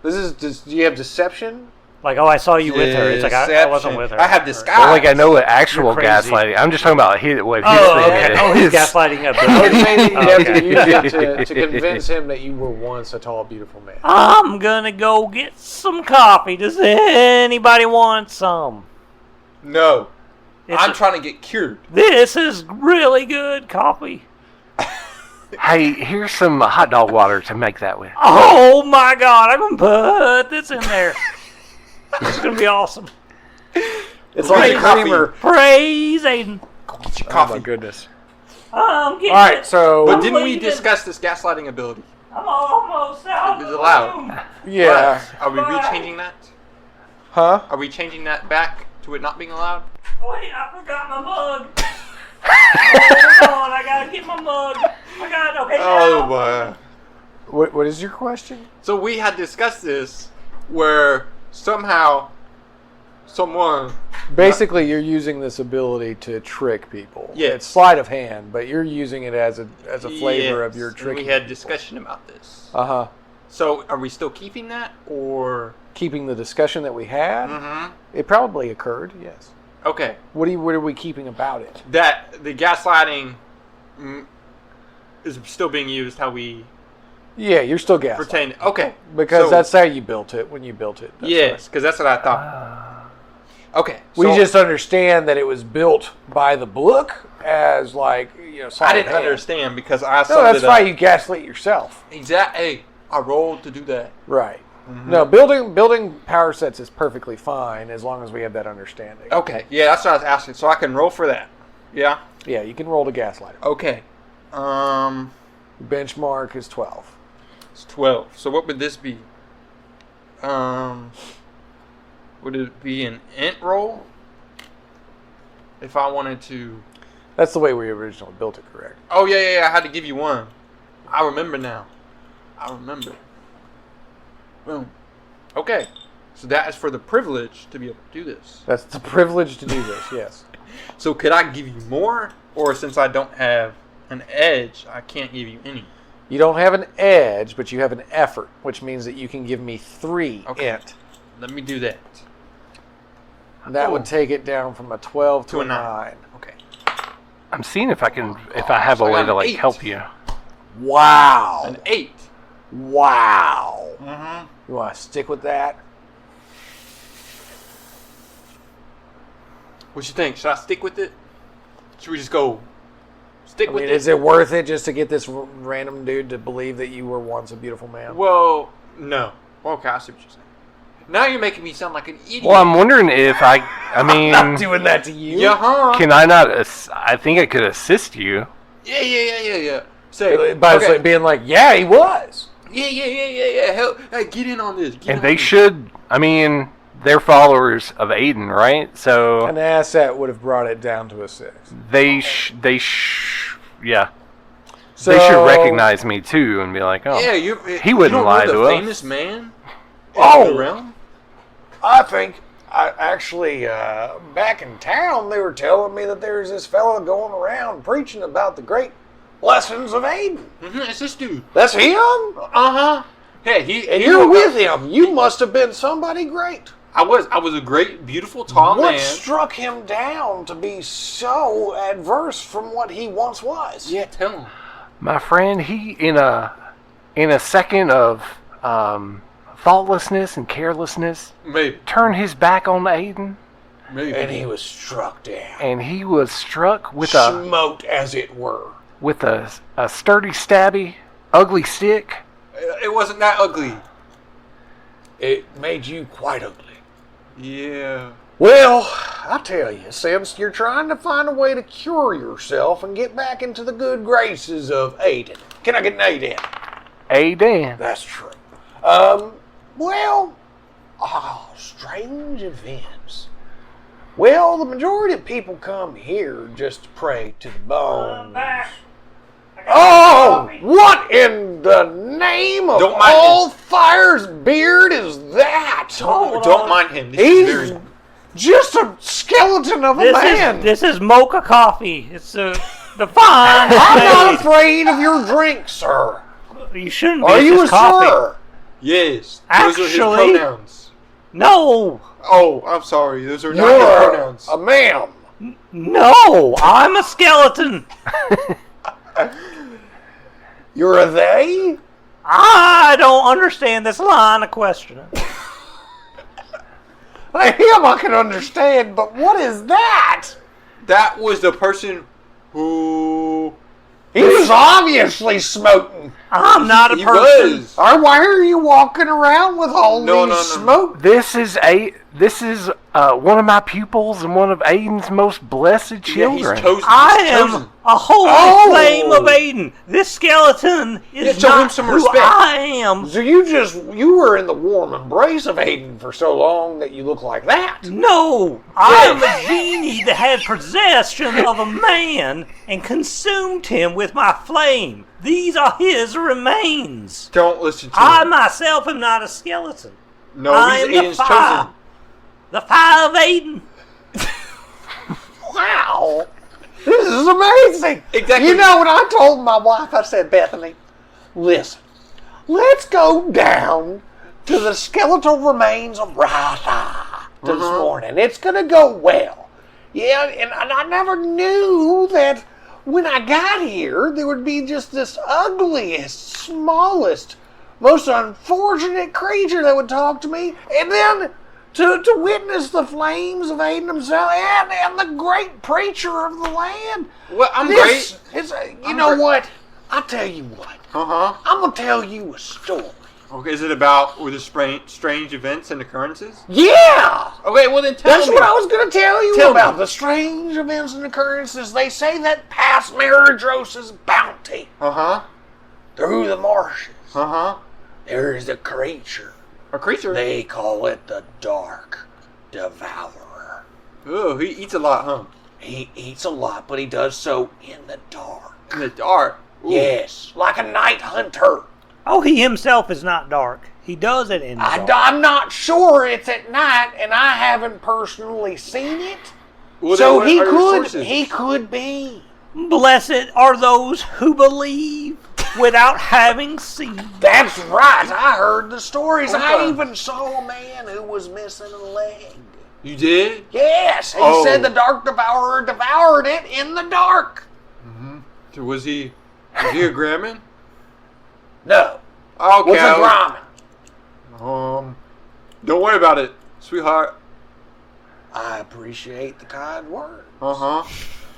This is. Do you have deception Like, oh, I saw you with her. It's like, I wasn't with her. I have disguise. Well, like I know what actual You're crazy. gaslighting. I'm just talking about what his Oh, thing okay. is. Oh, he's gaslighting up. Maybe you have to use Okay. it to convince him that you were once a tall, beautiful man. I'm gonna go get some coffee. Does anybody want some? No. I'm It's- trying to get cured. This is really good coffee. Hey, here's some hot dog water to make that with. Oh my God! I'm gonna put this in there. It's gonna be awesome. It's like a Coffee. creamer. Praise Aiden. Get your Oh coffee. my goodness. I'm getting All right, it. so But didn't we leaving. discuss this gaslighting ability? I'm almost out. It was of the allowed. room. yeah, Are we Bye. rechanging that? huh? Are we changing that back to it not being allowed? Wait, I forgot my mug. Hold on, I gotta get my mug. Okay. Oh, now. my. What is your question? So we had discussed this where somehow someone. Basically, you're using this ability to trick people. Yeah. It's sleight of hand, but you're using it as a flavor of your Yes, and tricking. we had discussion about this. Uh-huh. So are we still keeping that or? Keeping the discussion that we had, Mm-hmm. it probably occurred, yes. Okay. What are we keeping about it? That the gaslighting is still being used how we Yeah, you're still gaslighting. pertain. Okay. Because So- that's how you built it when you built it. That's Yes, because that's what I thought. Okay. We so just understand that it was built by the book as like, sleight I of didn't hand. understand because I No, summed that's it why up. you gaslit yourself. Exactly. Hey, I rolled to do that. Right. Mm-hmm. No, building power sets is perfectly fine as long as we have that understanding. Okay. Yeah, that's what I was asking. So I can roll for that. Yeah. Yeah, you can roll to gaslight. Okay. Benchmark is 12. It's 12. So what would this be? Would it be an int roll? If I wanted to. That's the way we originally built it, correct? Oh yeah. I had to give you one. I remember now. I remember. Boom. Okay. So that is for the privilege to be able to do this. That's the privilege to do this, yes. So could I give you more, or since I don't have an edge, I can't give you any? You don't have an edge, but you have an effort, which means that you can give me 3 Okay. int. Let me do that. That would take it down from a 12 to a 9. Okay. I'm seeing if I have So a I way got to an like 8. help you. Wow. An 8. Wow. Mm-hmm. You want to stick with that? What you think? Should I stick with it? Should we just go stick I with mean, it? is it worth it just to get this random dude to believe that you were once a beautiful man? Well, no. Well, okay, I see what you're saying. Now you're making me sound like an idiot. Well, I'm wondering if I mean, Not doing that to you. Yeah, can I not? I think I could assist you. Yeah. Say, By okay. being like, yeah, he was. Yeah. Help, hey, get in on this. Get in And on they this. should. I mean, they're followers of Aiden, right? So An asset would have brought it down to a 6. yeah. So, They should recognize me too and be like, oh, Yeah, he wouldn't you don't lie know to the us. famous man. Oh! In the realm? I think, actually, back in town, they were telling me that there's this fella going around preaching about the great blessings of Aiden. Mm-hmm, it's this dude. That's him? Uh-huh. Hey, And you're with him. You must have been somebody great. I was a great, beautiful, tall What man. struck him down to be so adverse from what he once was? Yeah, tell him. My friend, he in a second of thoughtlessness and carelessness, Maybe. turned his back on Aiden, Maybe. And he was struck down. and he was struck with a Smote, as it were. sturdy, stabby, ugly stick. It wasn't that ugly. It made you quite ugly. Yeah. Well, I tell you, since you're trying to find a way to cure yourself and get back into the good graces of Aiden. Can I get an Aiden? Aiden. That's true. Strange events. Well, the majority of people come here just to pray to the I'm bones. back. Oh, what in the name of Don't mind all fire's beard is that? Don't mind him. This He's is very... just a skeleton of a man. This is mocha coffee. It's the fine. I'm not made. afraid of your drink, sir. You shouldn't be. Are It's you just a coffee. sir? Yes. Those are his Actually- pronouns. No! Oh, I'm sorry. Those are not You're your pronouns. a ma'am. No! I'm a skeleton! You're a they? I don't understand this line of questioning. Him I can understand, but what is that? That was the person who... He was obviously smoking. I'm not a He person. was. Or why are you walking around with all these smoke? This is one of my pupils and one of Aiden's most blessed children. Yeah, he's chosen. I He's am chosen. a holy Oh. flame of Aiden. This skeleton is show him not some who respect. I am. So you were in the warm embrace of Aiden for so long that you look like that. No, I am a genie that had possession of a man and consumed him with my flame. These are his remains. Don't listen to I him. myself am not a skeleton. No, I he's am the Aiden's fire. chosen. The fire of Aiden. Wow. This is amazing. Exactly. You know what I told my wife? I said, Bethany, listen, let's go down to the skeletal remains of Ratha this morning. It's going to go well. Yeah, and I never knew that when I got here, there would be just this ugliest, smallest, most unfortunate creature that would talk to me. And then to witness the flames of Aiden himself and the great preacher of the land. Well, I'm This great. is, you know what? I'll tell you what. Uh-huh. I'm going to tell you a story. Okay, is it about the strange events and occurrences? Yeah! Okay, well then tell That's me. what I was going to tell you Tell about. me. The strange events and occurrences. They say that past Meridros's bounty Uh-huh. through the marshes, Uh-huh. there is a creature. A creature? They call it the Dark Devourer. Oh, he eats a lot, huh? He eats a lot, but he does so in the dark. In the dark. Ooh. Yes, like a night hunter. Oh, he himself is not dark. He does it in the dark. I'm not sure it's at night, and I haven't personally seen it. Well, So then he what are your could sources? be. Blessed are those who believe without having seen. That's right. I heard the stories. I Okay. even saw a man who was missing a leg. You did? Yes, he Oh. said the Dark Devourer devoured it in the dark. So was he a Gremlin? No, Okay. was a Grommet. Don't worry about it, sweetheart. I appreciate the kind word. Uh-huh.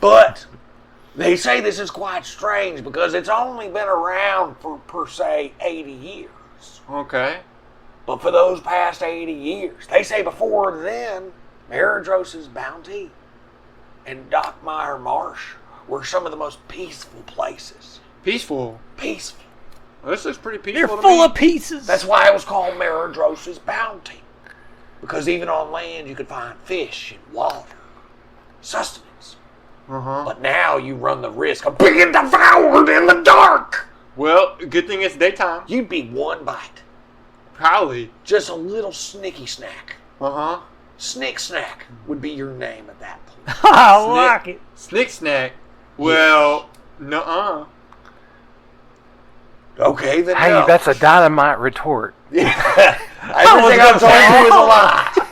But they say this is quite strange because it's only been around for, per se, 80 years. Okay. But for those past 80 years, they say before then, Meridros's bounty and Dokkmyr Marsh were some of the most peaceful places. Peaceful. Peaceful. Well, this looks pretty They're peaceful to full me. of pieces. That's why it was called Meridros's bounty. Because even on land you could find fish and water, sustenance. Uh-huh. But now you run the risk of being devoured in the dark. Well, good thing it's daytime. You'd be one bite. Probably. Just a little snicky snack. Uh-huh. Snick Snack would be your name at that point. I like it. Snick snack. Well, nuh-uh. Okay, then Hey, no. that's a dynamite retort. Everything I've told you is a lie.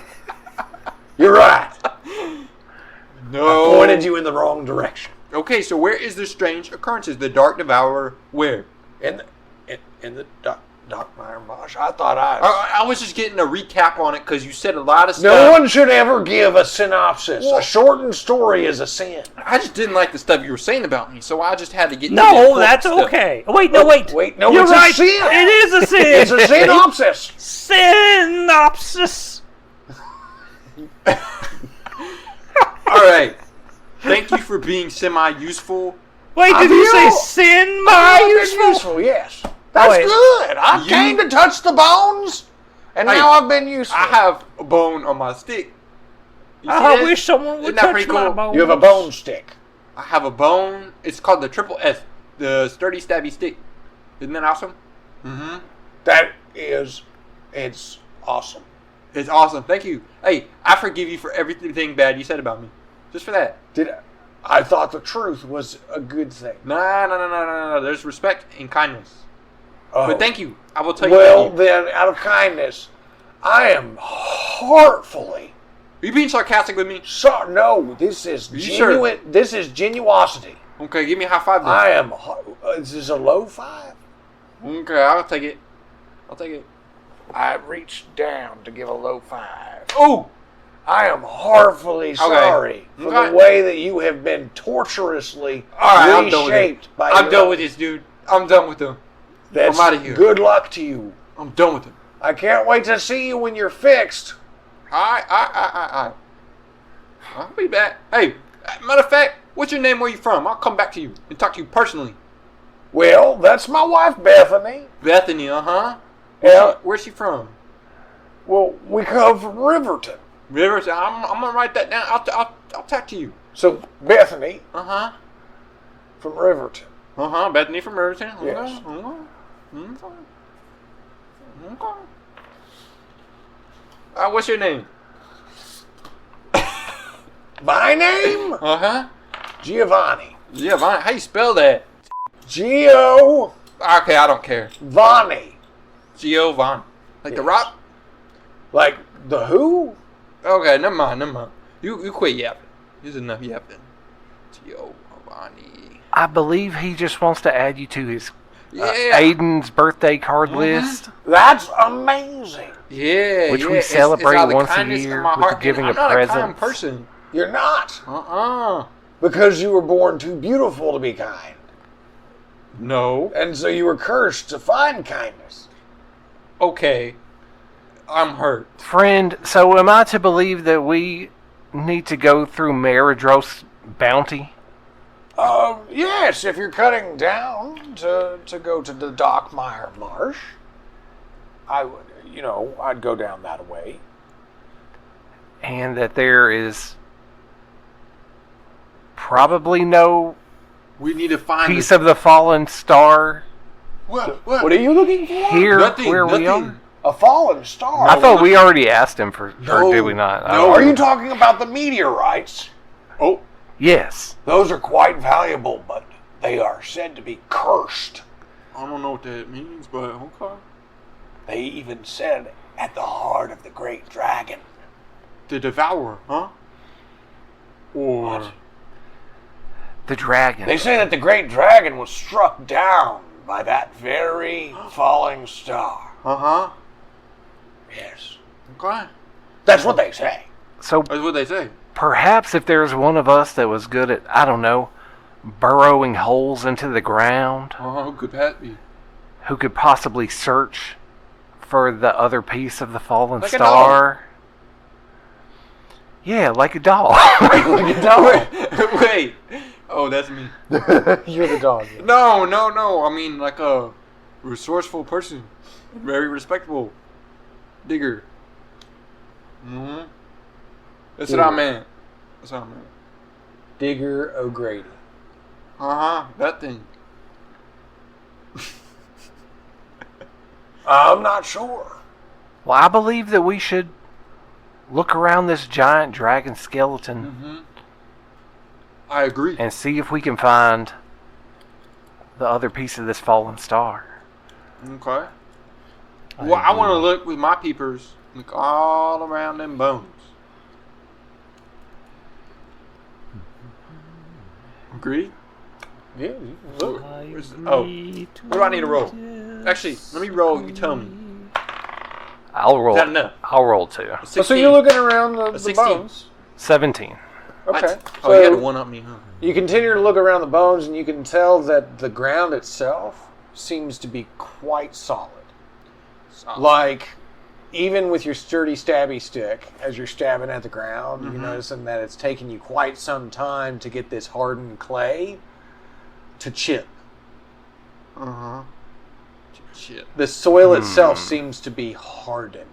You're right. No. I pointed you in the wrong direction. Okay, so where is the strange occurrences? The Dark Devourer, where? In the Dokkmyr Marsh. I thought I I was just getting a recap on it because you said a lot of stuff. No one should ever give a synopsis. A shortened story is a sin. I just didn't like the stuff you were saying about me, so I just had to get to the No, important that's stuff. okay. Wait, no, wait. Wait, no, You're it's right. a sin. It is a sin. It's a synopsis. Synopsis. All right. Thank you for being semi-useful. Wait, did you say sin? My useful? Useful, yes. That's Wait. good. I You- came to touch the bones, and Hey, now I've been useful. I have a bone on my stick. You see I this? wish someone Isn't would that touch pretty my cool? bones. You have a bone stick. I have a bone. It's called the Triple S, the Sturdy Stabby Stick. Isn't that awesome? Mm-hmm. It's awesome. It's awesome. Thank you. Hey, I forgive you for everything bad you said about me. Just for that. I thought the truth was a good thing. No. There's respect and kindness. Oh. But thank you. I will tell you. Well, thank you. then, out of kindness, I am heartfully... Are you being sarcastic with me? No, this is you genuine. sure? This is genuosity. Okay, give me a high five then. I am... Is this a low five? Okay, I'll take it. I reached down to give a low five. Oh! I am heartfully sorry for Okay. the way that you have been torturously Alright, reshaped by I'm done with this, dude. I'm done with him. That's I'm outta here. Good luck to you. I'm done with him. I can't wait to see you when you're fixed. I'll be back. Hey, matter of fact, what's your name? Where you from? I'll come back to you and talk to you personally. Well, that's my wife, Bethany. Bethany, uh-huh. Yeah. Where's she from? Well, we come from Riverton. Rivers. I'm gonna write that down. I'll talk to you. So, Bethany Uh-huh. from Riverton. Uh-huh. Bethany from Riverton. Okay. Yes. Okay. What's your name? My name? Uh-huh. Giovanni. Giovanni. How you spell that? Giovanni. Okay, I don't care. Giovanni. Like the Yes. rock? Like the who? Okay, never mind. You quit yapping. There's enough yapping. Giovanni. I believe he just wants to add you to his Yeah. Aiden's birthday card list. That's amazing. Yeah. Which yeah. we It's celebrate out of the once a kindness of year my with heart. giving I'm of not a kind presents. person. You're not. Because you were born too beautiful to be kind. No. And so you were cursed to find kindness. Okay. I'm hurt. Friend, so am I to believe that we need to go through Maridros bounty? Yes, if you're cutting down to go to the Dokkmyr Marsh, I would, I'd go down that way. And that there is probably no We need to find piece of the fallen star What? What are you looking for? here Nothing, where we nothing. are. A fallen star. I thought we already asked him for, No, or did we not? no. Are you talking about the meteorites? Oh. Yes. Those are quite valuable, but they are said to be cursed. I don't know what that means, but okay. They even said at the heart of the great dragon. The Devourer, huh? Or... What? The dragon. They say that the great dragon was struck down by that very falling star. Uh-huh. Yes. Okay. That's what they say. So That's what they say. perhaps if there's one of us that was good at, I don't know, burrowing holes into the ground, Uh-huh. Who could that be? who could possibly search for the other piece of the fallen Like a star. Yeah, like a doll. Like a dog. Wait. Oh, that's me. You're the dog. No. I mean, like a resourceful person. Very respectable. Digger. Mm-hmm. That's what I meant. Digger O'Grady. Uh-huh. That thing. I'm not sure. Well, I believe that we should look around this giant dragon skeleton Mm-hmm. I agree. and see if we can find the other piece of this fallen star. Okay. Well, I want to look with my peepers. Look all around them bones. Agree? Yeah, you can look. Oh, what do I need to roll? Actually, let me roll. You tell me. I'll roll. Is that enough? I'll roll too. 16. So you're looking around the 16. bones. 17. Okay. What? Oh, you had to So one up me, huh? you continue to look around the bones, and you can tell that the ground itself seems to be quite solid. Like, even with your sturdy stabby stick, as you're stabbing at the ground, you're noticing that it's taken you quite some time to get this hardened clay to chip. Uh-huh. Shit. The soil itself seems to be hardened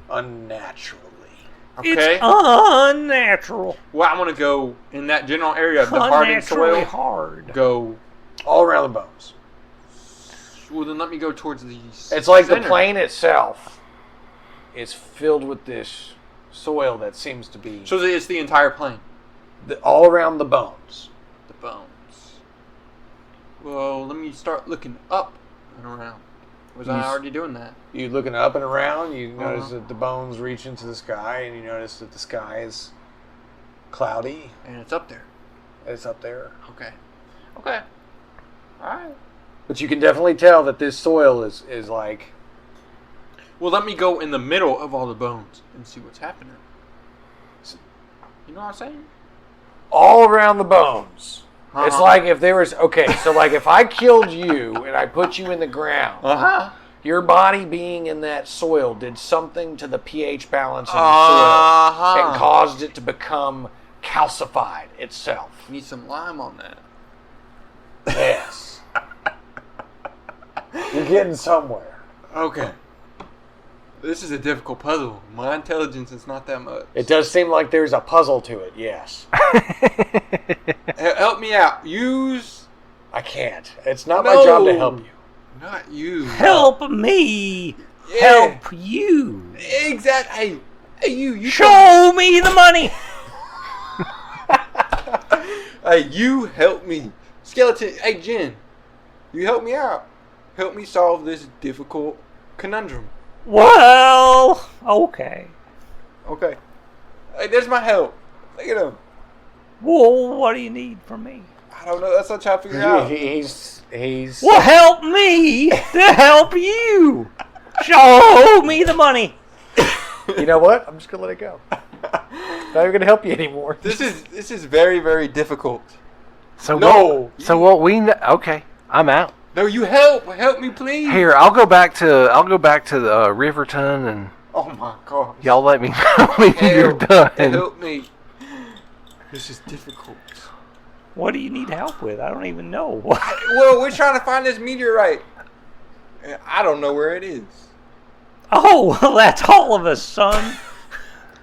unnaturally. Okay. It's unnatural. Well, I'm going to go in that general area of the hardened Unnaturally soil. hard. Go. All around the bones. Well, then let me go towards these. It's like the center. plane itself is filled with this soil that seems to be So it's the entire plane. all around the bones. The bones. Well, let me start looking up and around. Was I already doing that? You looking up and around, you notice that the bones reach into the sky, and you notice that the sky is cloudy. And it's up there. It's up there. Okay. Okay. Alright. But you can definitely tell that this soil is like... Well, let me go in the middle of all the bones and see what's happening. You know what I'm saying? all around the bones. Uh-huh. It's like if there was... Okay, so like if I killed you and I put you in the ground... Uh-huh. Your body being in that soil did something to the pH balance of the Uh-huh. soil and caused it to become calcified itself. Need some lime on that. Yes. You're getting somewhere. Okay. This is a difficult puzzle. My intelligence is not that much. It does seem like there's a puzzle to it, yes. Help me out. Use... I can't. It's not my job to help you. Not you. Help me. Yeah. Help you. Exactly. Hey, you. Show me the money. Hey, you help me. Skeleton. Hey, Jen. You help me out. Help me solve this difficult conundrum. Well, okay. Okay. Hey, there's my help. Look at him. Well, what do you need from me? I don't know. That's what I'm trying to figure out. He's... Well, help me to help you. Show me the money. You know what? I'm just going to let it go. Not even going to help you anymore. This is very, very difficult. So No. what we know? Okay, I'm out. No, you help me, please. Here, I'll go back to the Riverton, and Oh my God. y'all let me know when you're done. Help me. This is difficult. What do you need help with? I don't even know. Well, we're trying to find this meteorite. And I don't know where it is. Oh, well, that's all of us, son.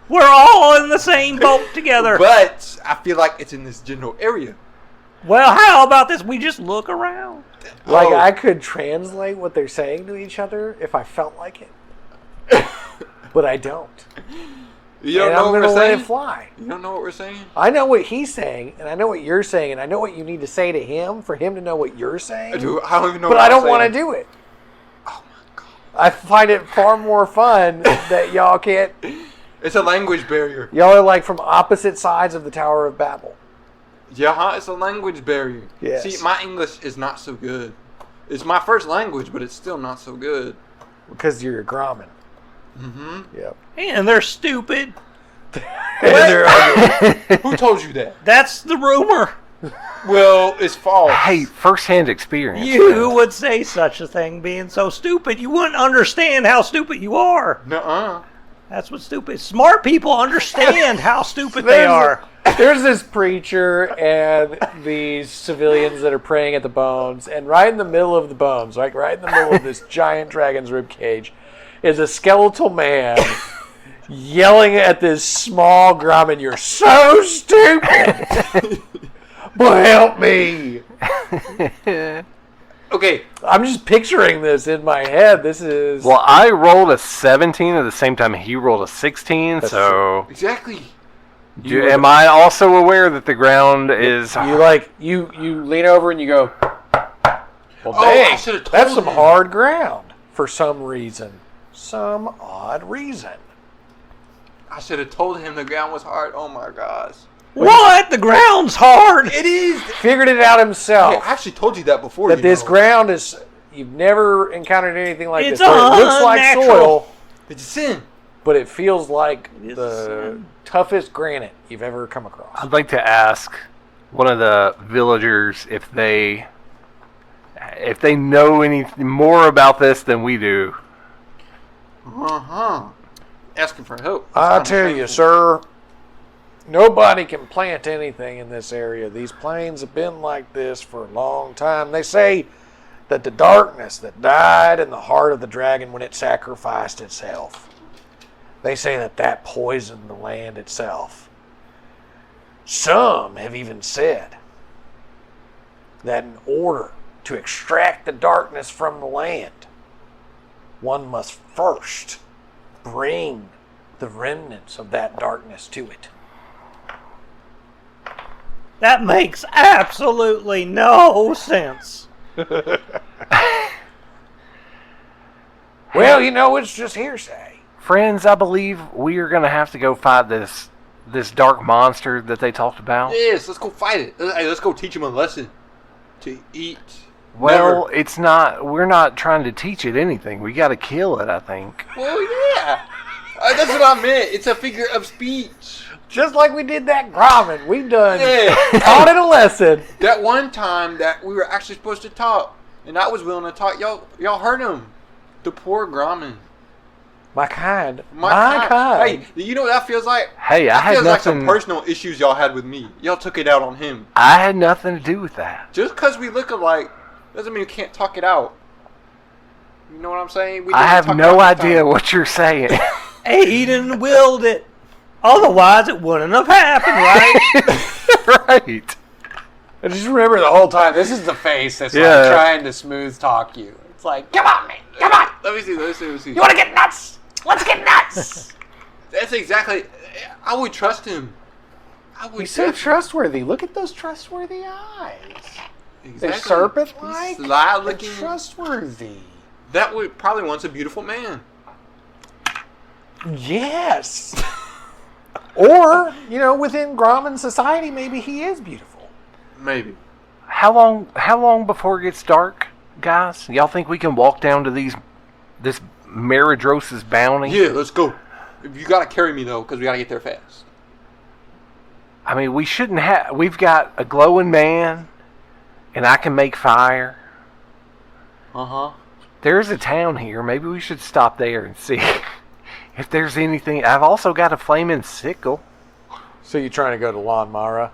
We're all in the same boat together. But I feel like it's in this general area. Well, how about this? We just look around. Like, Oh. I could translate what they're saying to each other if I felt like it. But I don't. You don't And know I'm what going to we're let saying? it fly. You don't know what we're saying? I know what he's saying, and I know what you're saying, and I know what you need to say to him for him to know what you're saying. Dude, I don't even know But what I I'm don't want to saying. do it. Oh my God. I find it far more fun that y'all can't... It's a language barrier. Y'all are like from opposite sides of the Tower of Babel. Yeah, it's a language barrier. Yes. See, my English is not so good. It's my first language, but it's still not so good. Because you're a Grommen. Mm-hmm. Yep. And they're stupid. They're ugly. Who told you that? That's the rumor. Well, it's false. Hey, first-hand experience. You would say such a thing being so stupid. You wouldn't understand how stupid you are. Nuh-uh. That's what stupid. Smart people understand how stupid they are. There's this preacher and these civilians that are praying at the bones, and right in the middle of the bones, like right in the middle of this giant dragon's rib cage, is a skeletal man yelling at this small Grommen, "You're so stupid! But help me!" Okay. I'm just picturing this in my head. This is... Well, I rolled a 17 at the same time he rolled a 16, so... Exactly. Am I also aware that the ground is... You lean over and you go, well, Oh, I dang, should've told that's some him. hard ground for some reason. Some odd reason. I should have told him the ground was hard. Oh my gosh. What? The ground's hard. It is. Figured it out himself. Okay, I actually told you that before. that you this know. ground is... You've never encountered anything like It's this. Where it looks like unnatural. soil, It's a sin. but it feels like It's the toughest granite you've ever come across. I'd like to ask one of the villagers if they know anything more about this than we do. Uh-huh. Asking for help. I tell you, sir, nobody can plant anything in this area. These plains have been like this for a long time. They say that the darkness that died in the heart of the dragon when it sacrificed itself, they say that poisoned the land itself. Some have even said that in order to extract the darkness from the land, one must first bring the remnants of that darkness to it. That makes absolutely no sense. Well, it's just hearsay. Friends, I believe we are going to have to go fight this dark monster that they talked about. Yes, let's go fight it. Hey, let's go teach him a lesson. To eat. Well, it's not. We're not trying to teach it anything. We got to kill it, I think. Well, yeah. That's what I meant. It's a figure of speech. Just like we did that Grommet. We done taught it a lesson. That one time that we were actually supposed to talk, and I was willing to talk, y'all heard him. The poor Grommet. My kind. Hey, you know what that feels like? Hey, I had feels like some nothing. personal issues y'all had with me. Y'all took it out on him. I had nothing to do with that. Just because we look alike doesn't mean we can't talk it out. You know what I'm saying? I have no idea what you're saying. Aiden willed it. Otherwise, it wouldn't have happened, right? Right. I just remember the whole time, this is the face that's like trying to smooth talk you. It's like, come on, man, come on. Let me see. You want to get nuts? Let's get nuts. That's exactly. I would trust him. He's so trustworthy. Look at those trustworthy eyes. Exactly. They're serpent-like. Sly-looking. Trustworthy. That would probably once a beautiful man. Yes. Or, within Grommet society, maybe he is beautiful. Maybe. How long before it gets dark, guys? Y'all think we can walk down to this Maridros's bounty? Yeah, let's go. You gotta carry me though, because we gotta get there fast. I mean, we shouldn't have. We've got a glowing man, and I can make fire. There's a town here. Maybe we should stop there and see if there's anything. I've also got a flaming sickle. So you're trying to go to Mara?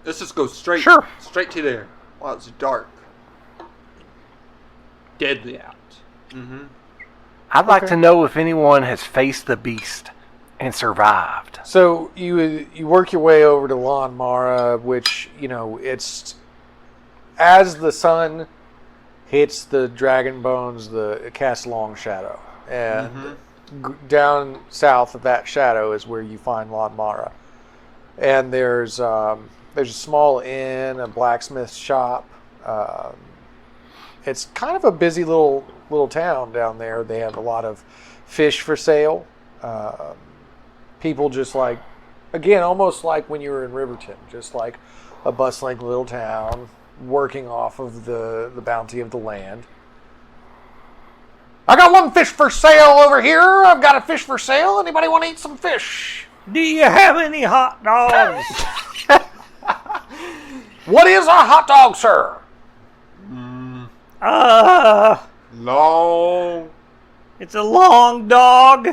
Let's just go straight to there while it's dark. Deadly out. I'd like to know if anyone has faced the beast and survived. So you work your way over to Mara, which, it's as the sun hits the dragon bones, it casts a long shadow. And down south of that shadow is where you find Mara. And there's a small inn, a blacksmith shop. It's kind of a busy little town down there. They have a lot of fish for sale. People just like, again, almost like when you were in Riverton, just like a bustling little town working off of the bounty of the land. I got one fish for sale over here. I've got a fish for sale. Anybody want to eat some fish? Do you have any hot dogs? What is a hot dog, sir? Long. It's a long dog.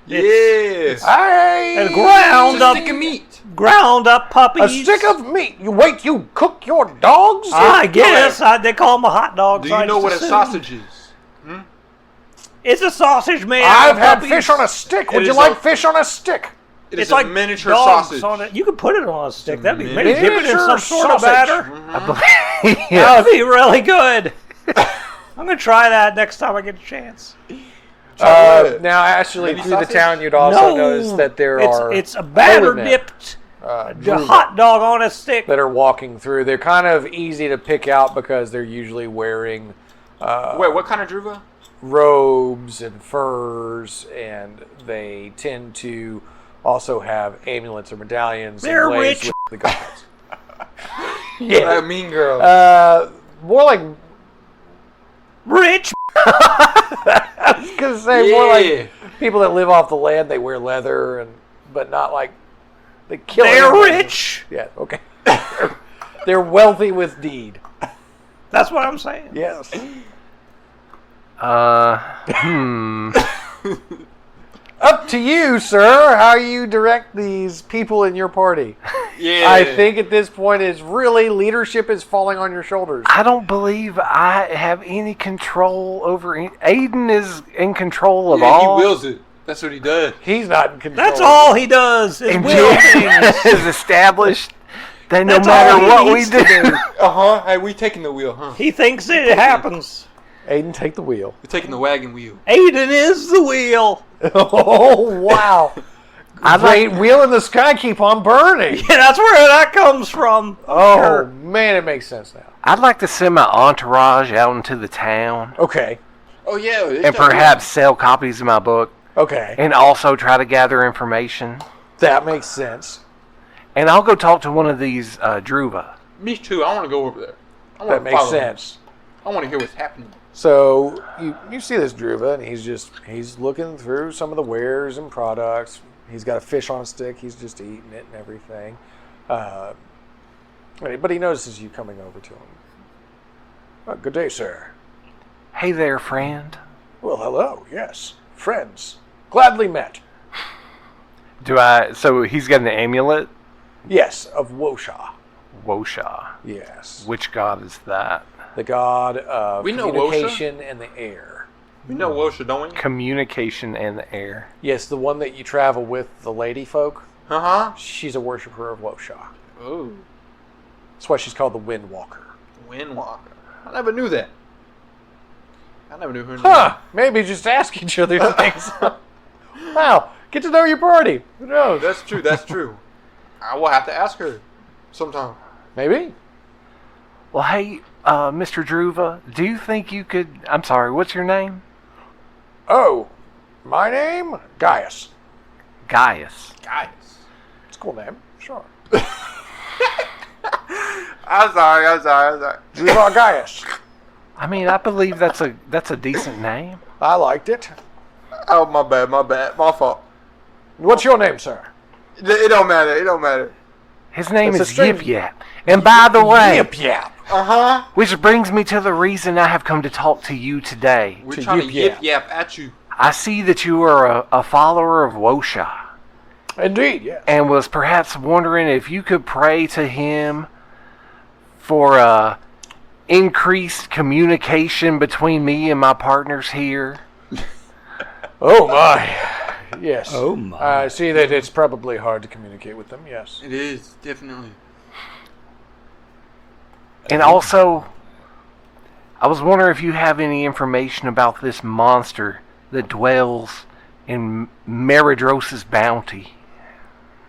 Yes. Hey. And ground up stick of meat. Ground up puppies. A stick of meat. You cook your dogs? I guess they call them a hot dog. Do you know what a sausage is? It's a sausage, man. I've had fish on a stick. Would you like fish on a stick? It's like a miniature dogs sausage. You could put it on a stick. That'd be maybe miniature dip it in some sort of batter. I believe. That would be really good. I'm gonna try that next time I get a chance. Now, actually, Mini through the sausage? town, you'd also notice that there are It's a batter Polar men, dipped Druva, hot dog on a stick. that are walking through. They're kind of easy to pick out because they're usually wearing Wait, what kind of druva? robes and furs, and they tend to also have amulets or medallions. They're emblazed rich. with the gods. That mean girl. More like Rich. I was gonna say more like people that live off the land. They wear leather, but not like they kill. They're animals. rich. Yeah. Okay. They're wealthy with deed. That's what I'm saying. Yes. Up to you, sir, how you direct these people in your party. Yeah. I think at this point is really leadership is falling on your shoulders. I don't believe I have any control over it. Aiden is in control of all. He wills it. That's what he does. He's not in control. That's all he does. Is And will Jim things. is established that no That's all matter he what we needs to do. Hey, we taking the wheel, huh? He thinks it happens. Aiden, take the wheel. We're taking the wagon wheel. Aiden is the wheel. Oh, wow. Great wheel in the sky keep on burning. Yeah, that's where that comes from. Oh, Sure. man, it makes sense now. I'd like to send my entourage out into the town Okay. Oh yeah. and perhaps sell copies of my book Okay. and also try to gather information. That makes sense. And I'll go talk to one of these Druva. Me too. I want to go over there. I That want to makes follow him. sense. I want to hear what's happening. So you see this Druva, and he's looking through some of the wares and products. He's got a fish on a stick. He's just eating it and everything. But he notices you coming over to him. Good day, sir. Hey there, friend. Well, hello. Yes, friends. Gladly met. So he's got an amulet? Yes, of Wosha. Wosha. Yes, Which god is that? the god of We know communication and the air. We know Wosha, don't we? Communication and the air. Yes, the one that you travel with, the lady folk. Uh-huh. She's a worshiper of Wosha. Oh. That's why she's called the Windwalker. Windwalker. I never knew that. I never knew her name. Huh? Maybe just ask each other things. Wow, get to know your party. Who knows? That's true. That's true. I will have to ask her sometime. Maybe. Well, hey, Mr. Druva, do you think you could... I'm sorry, what's your name? Oh, my name? Gaius. Gaius. Guys. It's a cool name. Sure. I'm sorry. Druva Gaius. I mean, I believe that's a decent name. I liked it. Oh, my bad. My fault. What's your name, sir? It don't matter. His name It's a is strange- Yip Yap. And by the way, Yip Yap. Uh-huh. which brings me to the reason I have come to talk to you today. We're To trying to yip yip at you. I see that you are a follower of Wosha, Indeed, yes. and was perhaps wondering if you could pray to him for increased communication between me and my partners here. Oh, my. Yes. Oh, my. I see that it's probably hard to communicate with them, yes. It is, definitely. And also, I was wondering if you have any information about this monster that dwells in Meridros's bounty.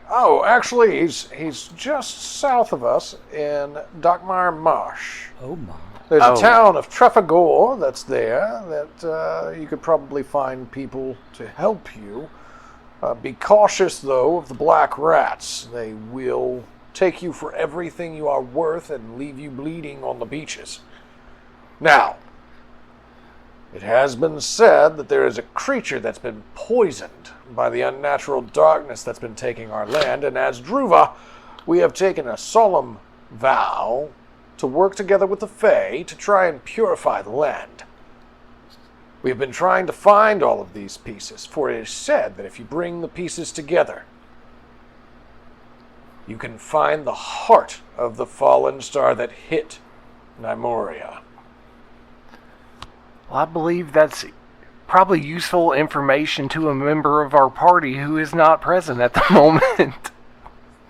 Oh, actually, he's just south of us in Dokkmyr Marsh. Oh my. There's Oh. a town of Trefagor that's there that you could probably find people to help you. Be cautious, though, of the black rats. They will take you for everything you are worth and leave you bleeding on the beaches. Now, it has been said that there is a creature that's been poisoned by the unnatural darkness that's been taking our land, and as Druva, we have taken a solemn vow to work together with the Fae to try and purify the land. We have been trying to find all of these pieces, for it is said that if you bring the pieces together, you can find the heart of the fallen star that hit Nimoria. Well, I believe that's probably useful information to a member of our party who is not present at the moment.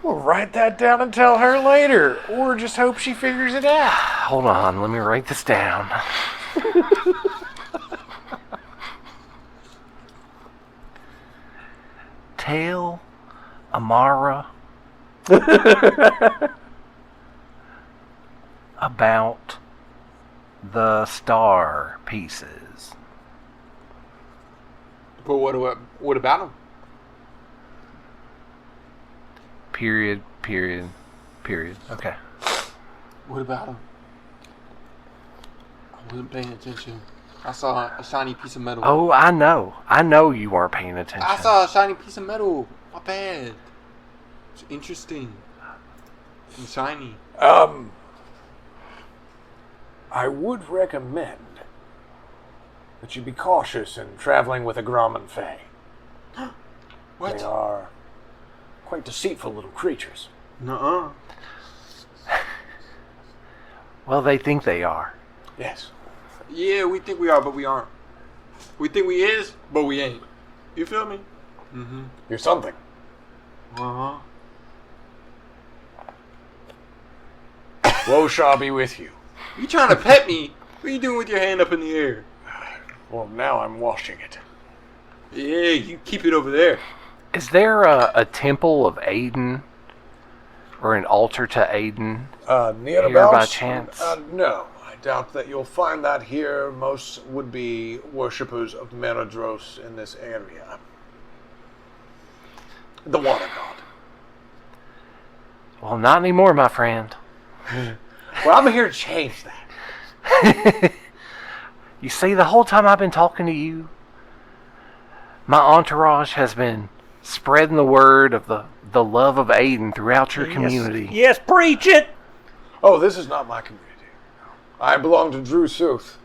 We'll write that down and tell her later, or just hope she figures it out. Hold on, let me write this down. Tell Amara about the star pieces. But what about him? Period. Okay. What about him? I wasn't paying attention. I saw a shiny piece of metal. Oh, I know you weren't paying attention. I saw a shiny piece of metal. My bad. It's interesting. And shiny. I would recommend that you be cautious in traveling with a Grommen Fae. What? They are quite deceitful little creatures. Nuh-uh. Well, they think they are. Yes. Yeah, we think we are, but we aren't. We think we is, but we ain't. You feel me? Mm-hmm. You're something. Uh-huh. Wosha be with you. You trying to pet me? What are you doing with your hand up in the air? Well, now I'm washing it. Yeah, you keep it over there. Is there a temple of Aiden or an altar to Aiden Near here by chance? No, I doubt that you'll find that here. Most would be worshippers of Meradros in this area. The water god. Well, not anymore, my friend. Well, I'm here to change that. You see, the whole time I've been talking to you, my entourage has been spreading the word of the love of Aiden throughout your community. Yes, preach it! Oh, this is not my community. I belong to Drew Sooth.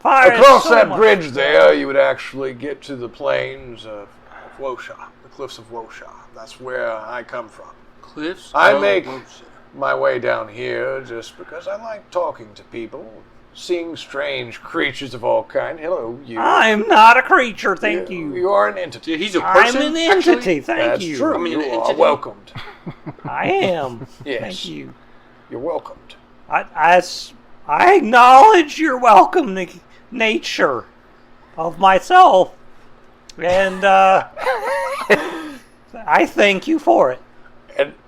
Fire Across so that much. bridge there, you would actually get to the plains of Wosha, the cliffs of Wosha. That's where I come from. Cliffs? I Oh, make whoops. my way down here just because I like talking to people, seeing strange creatures of all kind. Hello, you. I'm not a creature, thank you. You are an entity. Yeah, he's a I'm person. an entity, actually? thank That's you. true. I mean, you an are entity. welcomed. I am. Yes. Thank you. You're welcomed. I acknowledge your welcome nature of myself, and I thank you for it.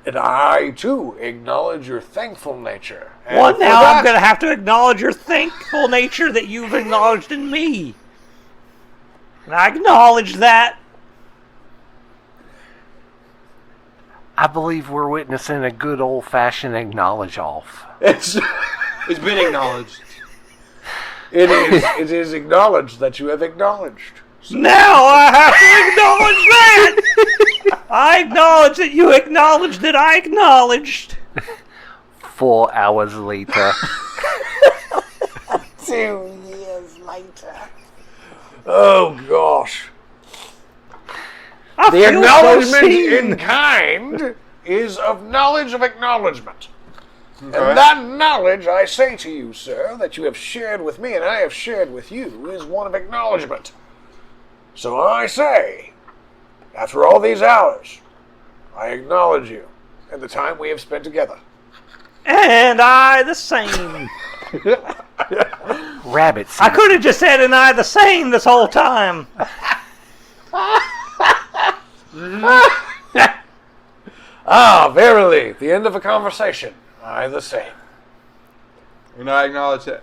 And I, too, acknowledge your thankful nature. And Well, for now that, I'm going to have to acknowledge your thankful nature that you've acknowledged in me. And I acknowledge that. I believe we're witnessing a good old-fashioned acknowledge-off. It's, It's been acknowledged. it is acknowledged that you have acknowledged. Now I have to acknowledge that! I acknowledge that you acknowledged that I acknowledged. 4 hours later. 2 years later. Oh, gosh. I The feel acknowledgement so seen. in kind is of knowledge of acknowledgement. Okay. And that knowledge, I say to you, sir, that you have shared with me and I have shared with you, is one of acknowledgement. So I say, after all these hours, I acknowledge you and the time we have spent together. And I the same. Rabbit I seed. could have just said and I the same this whole time. Ah, verily, the end of a conversation. I the same. And I acknowledge that.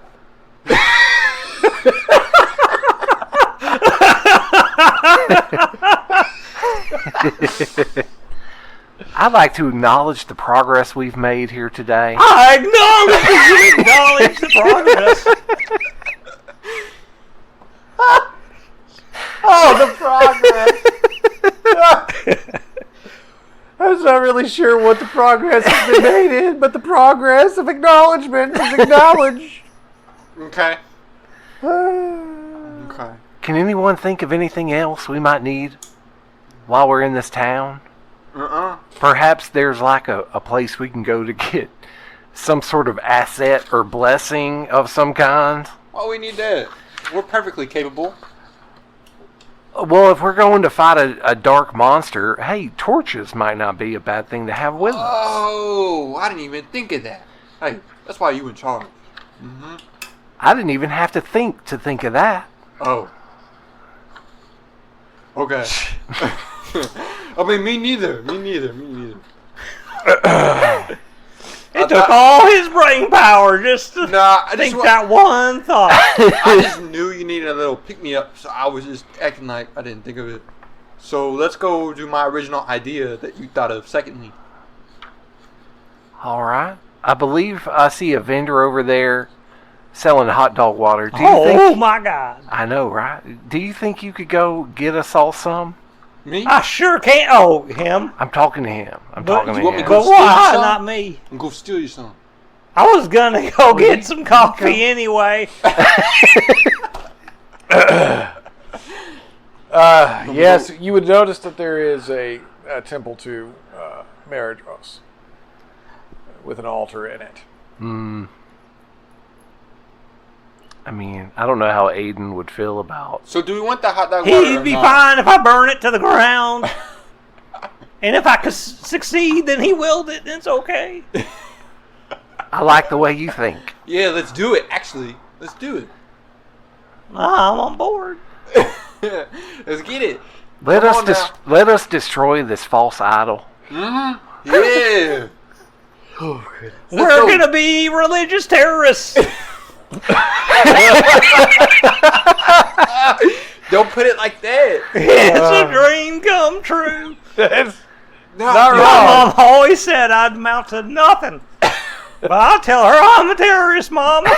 I'd like to acknowledge the progress we've made here today. I acknowledge that you acknowledge the progress. Oh, the progress! I was not really sure what the progress has been made in, but the progress of acknowledgement is acknowledged. Okay. Okay. Can anyone think of anything else we might need while we're in this town? Perhaps there's like a place we can go to get some sort of asset or blessing of some kind. Well, we need that. We're perfectly capable. Well, if we're going to fight a dark monster, hey, torches might not be a bad thing to have with us. Oh, I didn't even think of that. Hey, that's why you in charge. I didn't even have to think of that. Oh. Okay. I mean, me neither. It took all his brain power just to Nah, I think just that one thought. I just knew you needed a little pick-me-up, so I was just acting like I didn't think of it. So let's go do my original idea that you thought of secondly. All right. I believe I see a vendor over there selling hot dog water. Do you think? Oh my God! I know, right? Do you think you could go get us all some? Me? I sure can't. Oh, him. I'm talking to him. But you want me to But go steal you why some? not me? And go steal you some. I was gonna go get some coffee anyway. Yes, you would notice that there is a temple to Meradros with an altar in it. I mean, I don't know how Aiden would feel about. So do we want the hot dog water He'd or be not? fine if I burn it to the ground. And if I could succeed, then he willed it, and it's okay. I like the way you think. Yeah, let's do it. Actually, let's do it. I'm on board. Let's get it. Let Come on now. let us destroy this false idol. Mm-hmm. Yeah. We're gonna be religious terrorists. Don't put it like that. It's a dream come true. That's No, not no. My wrong. mom always said I'd amount to nothing. But I'll tell her I'm a terrorist, Mama.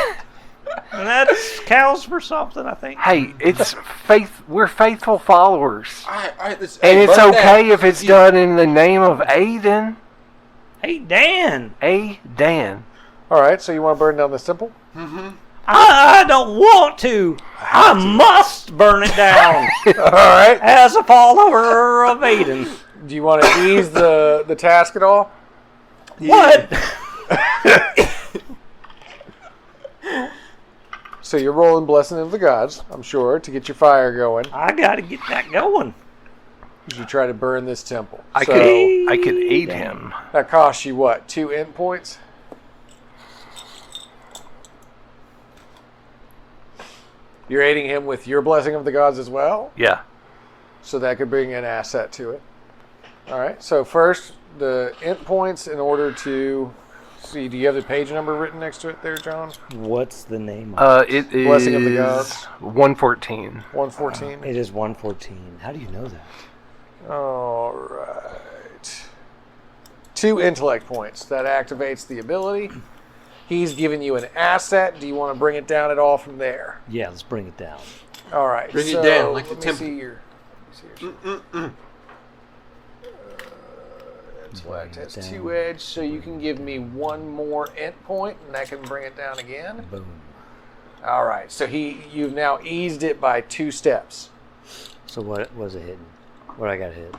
And that counts for something, I think. Hey, it's faith. We're faithful followers, All right, let's, and hey, it's burn okay that. if it's done in the name of Aiden. Hey, Dan. Dan. All right, so you want to burn down this temple? I don't want to. I must burn it down All right. as a follower of Aiden. Do you want to ease the task at all? What? So you're rolling Blessing of the Gods, I'm sure, to get your fire going I gotta get that going. as you try to burn this temple. I So could aid him. that costs you what? 2 int points? You're aiding him with your Blessing of the Gods as well? Yeah. So that could bring an asset to it. All right. So first, the int points in order to see. Do you have the page number written next to it there, John? What's the name of it? It is Blessing of the Gods. 114. 114. It is 114. How do you know that? All right. 2 intellect points. That activates the ability. He's given you an asset. Do you want to bring it down at all from there? Yeah, let's bring it down. All right. Bring it so down like the let me temple. see your. Intellect has Bring it 2 down. edge, so you can give me 1 more int point, and that can bring it down again. Boom. All right. So you've now eased it by 2 steps. So what was it hitting? What I got hit?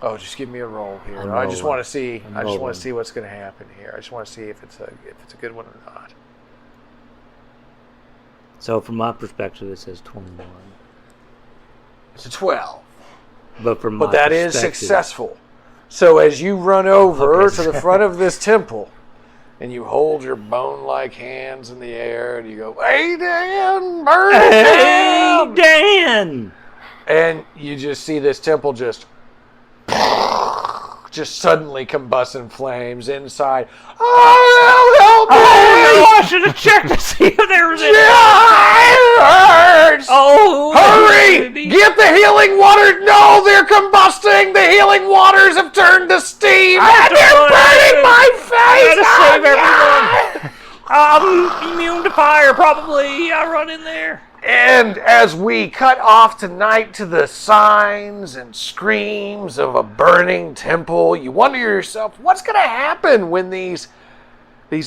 Oh, just give me a roll here. I'm I just rolling. want to see. I'm I just want rolling. to see what's going to happen here. I just want to see if it's a good one or not. So from my perspective, it says 21. It's a 12. But from my But that is perspective- successful. So as you run over Okay. to the front of this temple, and you hold your bone-like hands in the air, and you go, "Hey, Dan, burn it Hey, down!" Dan! And you just see this temple just suddenly combust in flames inside. Oh, help me! Oh, no, I should have checked to see if there was any. It hurts! Oh, Hurry! baby. Get the healing water! No, they're combusting! The healing waters have turned to steam! have And to they're run. burning my I face! gotta save everyone. I'm immune to fire, probably. I run in there. And as we cut off tonight to the signs and screams of a burning temple, you wonder to yourself, what's going to happen when these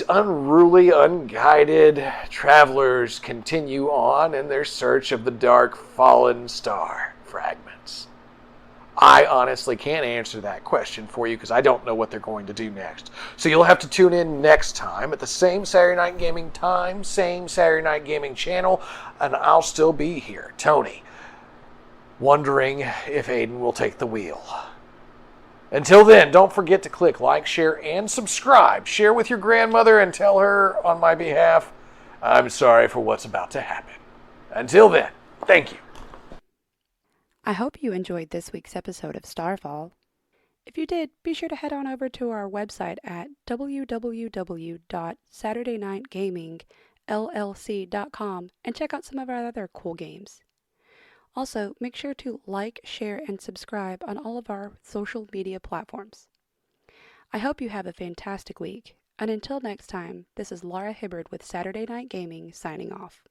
unruly, unguided travelers continue on in their search of the dark fallen star fragments? I honestly can't answer that question for you because I don't know what they're going to do next. So you'll have to tune in next time at the same Saturday Night Gaming time, same Saturday Night Gaming channel, and I'll still be here, Tony, wondering if Aiden will take the wheel. Until then, don't forget to click like, share, and subscribe. Share with your grandmother and tell her on my behalf, I'm sorry for what's about to happen. Until then, thank you. I hope you enjoyed this week's episode of Starfall. If you did, be sure to head on over to our website at www.saturdaynightgamingllc.com and check out some of our other cool games. Also, make sure to like, share, and subscribe on all of our social media platforms. I hope you have a fantastic week, and until next time, this is Laura Hibbard with Saturday Night Gaming signing off.